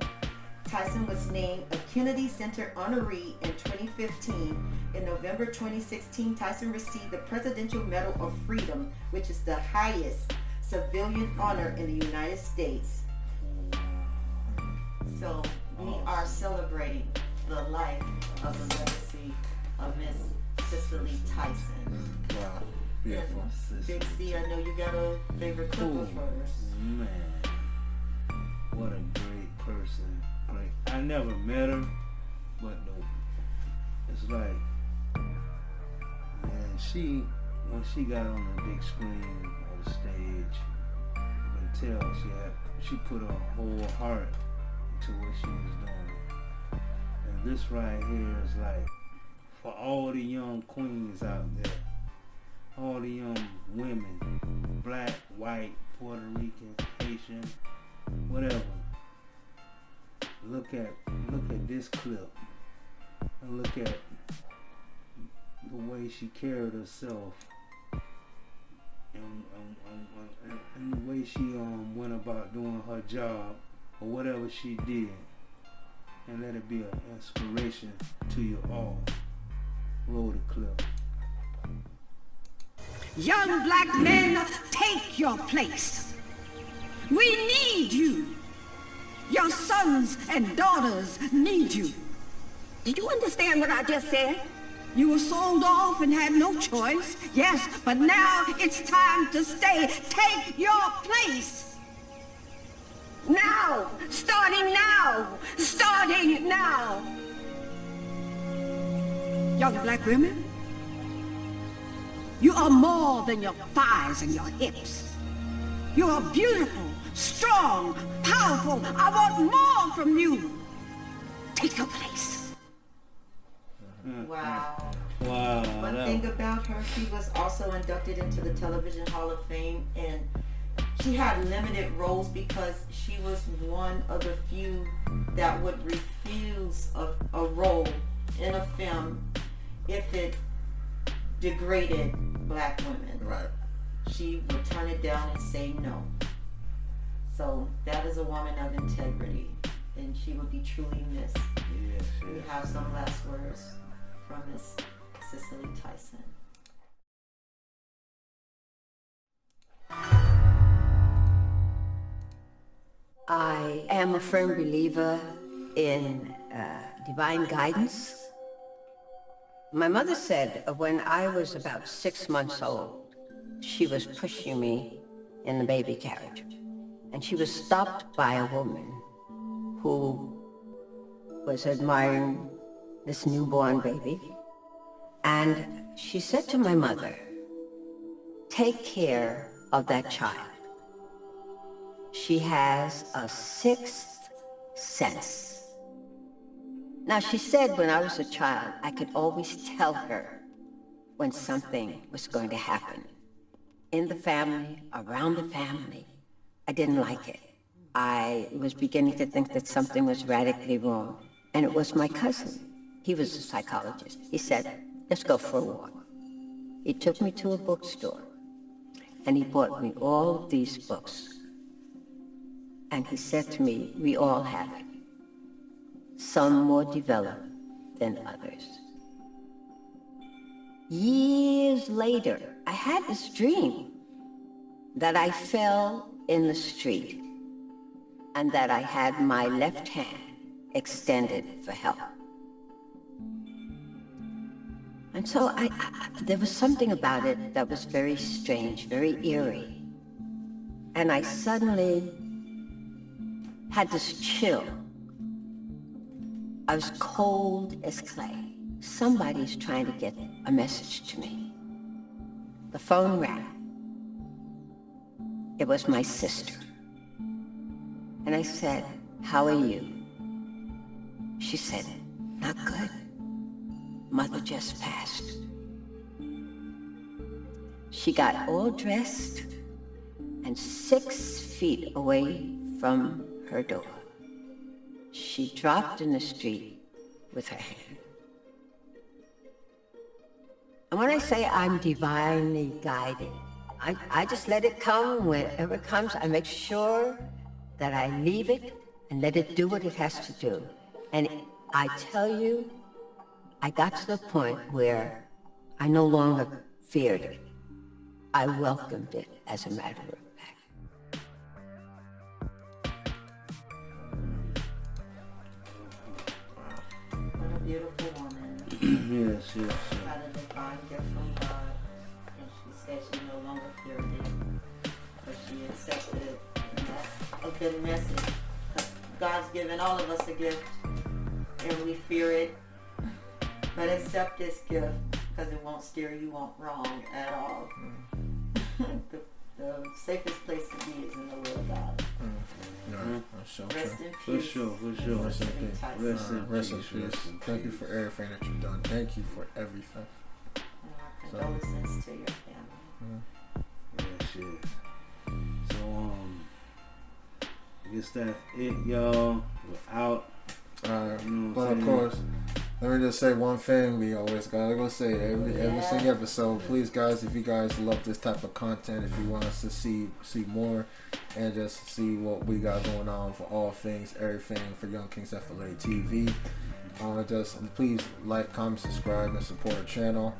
Tyson was named a Kennedy Center honoree in 2015. In November 2016, Tyson received the Presidential Medal of Freedom, which is the highest civilian honor in the United States. So we are celebrating the life of the legacy of Miss Cicily Tyson. Wow. Beautiful. Big C, I know you got a favorite clip of hers. Man, what a great person. Great. I never met her, but it's like, man, when she got on the big screen or the stage, you can tell she put her whole heart into what she was doing. And this right here is like, for all the young queens out there, all the young women, black, white, Puerto Rican, Haitian, whatever. Look at this clip and look at the way she carried herself and the way she went about doing her job or whatever she did, and let it be an inspiration to you all. Roll the clip. Young black men, take your place. We need you. Your sons and daughters need you. Did you understand what I just said? You were sold off and had no choice. Yes, but now it's time to stay. Take your place. Now, starting now, starting now. Young black women, you are more than your thighs and your hips. You are beautiful, strong, powerful. I want more from you. Take your place. Wow. Wow. One thing about her, she was also inducted into the Television Hall of Fame, and she had limited roles because she was one of the few that would refuse a role in a film if it degraded black women. Right. She would turn it down and say no. So that is a woman of integrity, and she would be truly missed. Yes, yes. We have some last words from Miss Cicily Tyson. I am a firm believer in divine guidance. My mother said when I was about 6 months old, she was pushing me in the baby carriage, and she was stopped by a woman who was admiring this newborn baby, and she said to my mother, "Take care of that child. She has a sixth sense." Now, she said when I was a child, I could always tell her when something was going to happen. In the family, around the family, I didn't like it. I was beginning to think that something was radically wrong. And it was my cousin. He was a psychologist. He said, "Let's go for a walk." He took me to a bookstore, and he bought me all of these books. And he said to me, we all have it. Some more developed than others. Years later, I had this dream that I fell in the street and that I had my left hand extended for help. And so there was something about it that was very strange, very eerie. And I suddenly had this chill. I was cold as clay. Somebody's trying to get a message to me. The phone rang. It was my sister. And I said, how are you? She said, not good. Mother just passed. She got all dressed and 6 feet away from her door, she dropped in the street with her hand. And when I say I'm divinely guided, I just let it come wherever it comes. I make sure that I leave it and let it do what it has to do. And I tell you, I got to the point where I no longer feared it. I welcomed it as a matter of fact. What a beautiful woman. Yes. She had a divine gift from God, and she said she no longer feared it, but she accepted it. And that's a good message. God's given all of us a gift, and we fear it. But accept this gift, because it won't steer you wrong at all. The safest place to be is in the will of God. Rest in For peace. sure. Rest in peace. Tyson. Rest in peace. Thank you for everything that you've done. Thank you for everything. And our condolences to your family. Yes. So, I guess that's it, y'all. We're out. Alright, You know what but I'm of saying? course, let me just say one thing we always gotta go say every single episode. Please, guys, if you guys love this type of content, if you want us to see more and just see what we got going on for all things, everything for Young Kings FLA TV, just please like, comment, subscribe, and support our channel.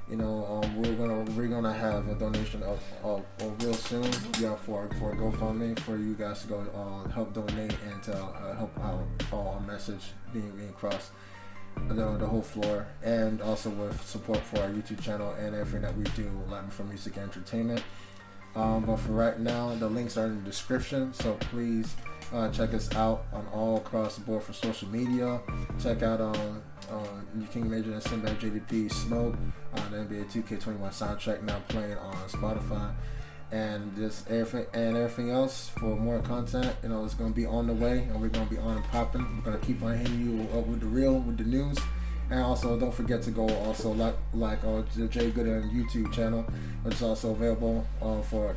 You know, we're gonna have a donation of real soon, for GoFundMe for you guys to go help donate and to help out our message being across the whole floor, and also with support for our YouTube channel and everything that we do, Latin for music and entertainment. But for right now, the links are in the description, so please check us out on all across the board for social media. Check out King Maejor and SinBad JDP Smoke, the NBA 2K21 soundtrack now playing on Spotify, and just everything else for more content. You know, it's gonna be on the way, and we're gonna be on and popping. We're gonna keep on hitting you up with the news. And also, don't forget to go also like the J.Gooden YouTube channel, which is also available for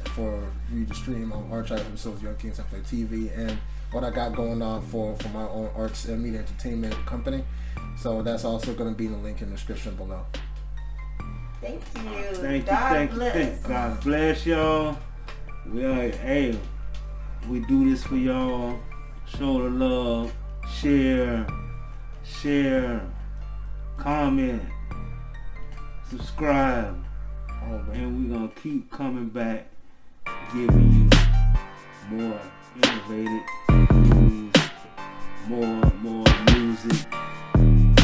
you to stream on archive episodes, Young Kings FLA TV, and what I got going on for my own arts and media entertainment company. So that's also going to be in the link in the description below. Thank you. Thank God bless. you. God bless y'all. We do this for y'all. Show the love. Share. Comment. Subscribe. And we're going to keep coming back, giving you more innovative news, more music,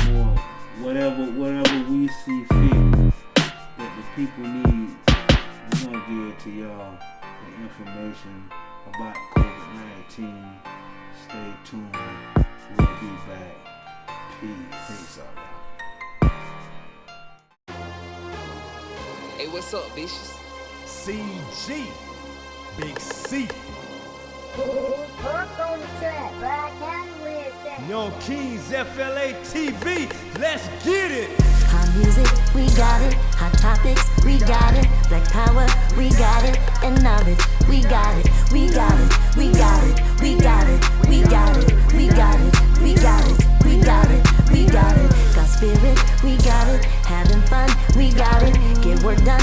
more whatever we see fit that the people need. We're gonna give it to y'all, the information about COVID-19. Stay tuned. We'll be back. Peace out. Hey, what's up, bitches? CG. Big C. Park on the track, but I can't win that. Young Kings FLA TV. Let's get it. Hot music, we got it. Hot topics, we got it. Black power, we got it. And knowledge, we got it. We got it. We got it. We got it. We got it. We got it. We got it. We got it. We got it. Got spirit, we got it. Having fun, we got it. Get work done,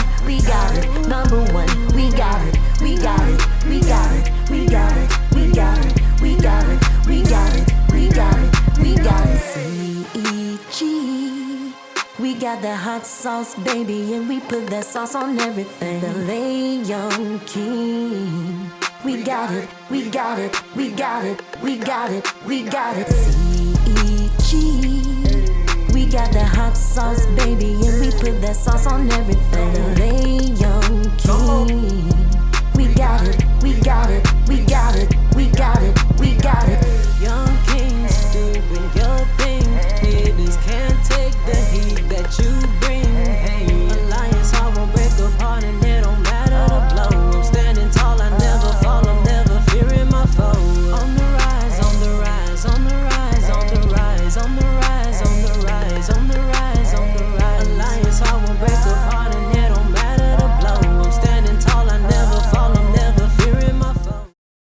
sauce, baby, and we put that sauce on everything. FLA Young King. We got it, we got it, we got it, we got it, we got it. CEG. We got that hot sauce, baby, and we put that sauce on everything. FLA Young King. We got it, we got it,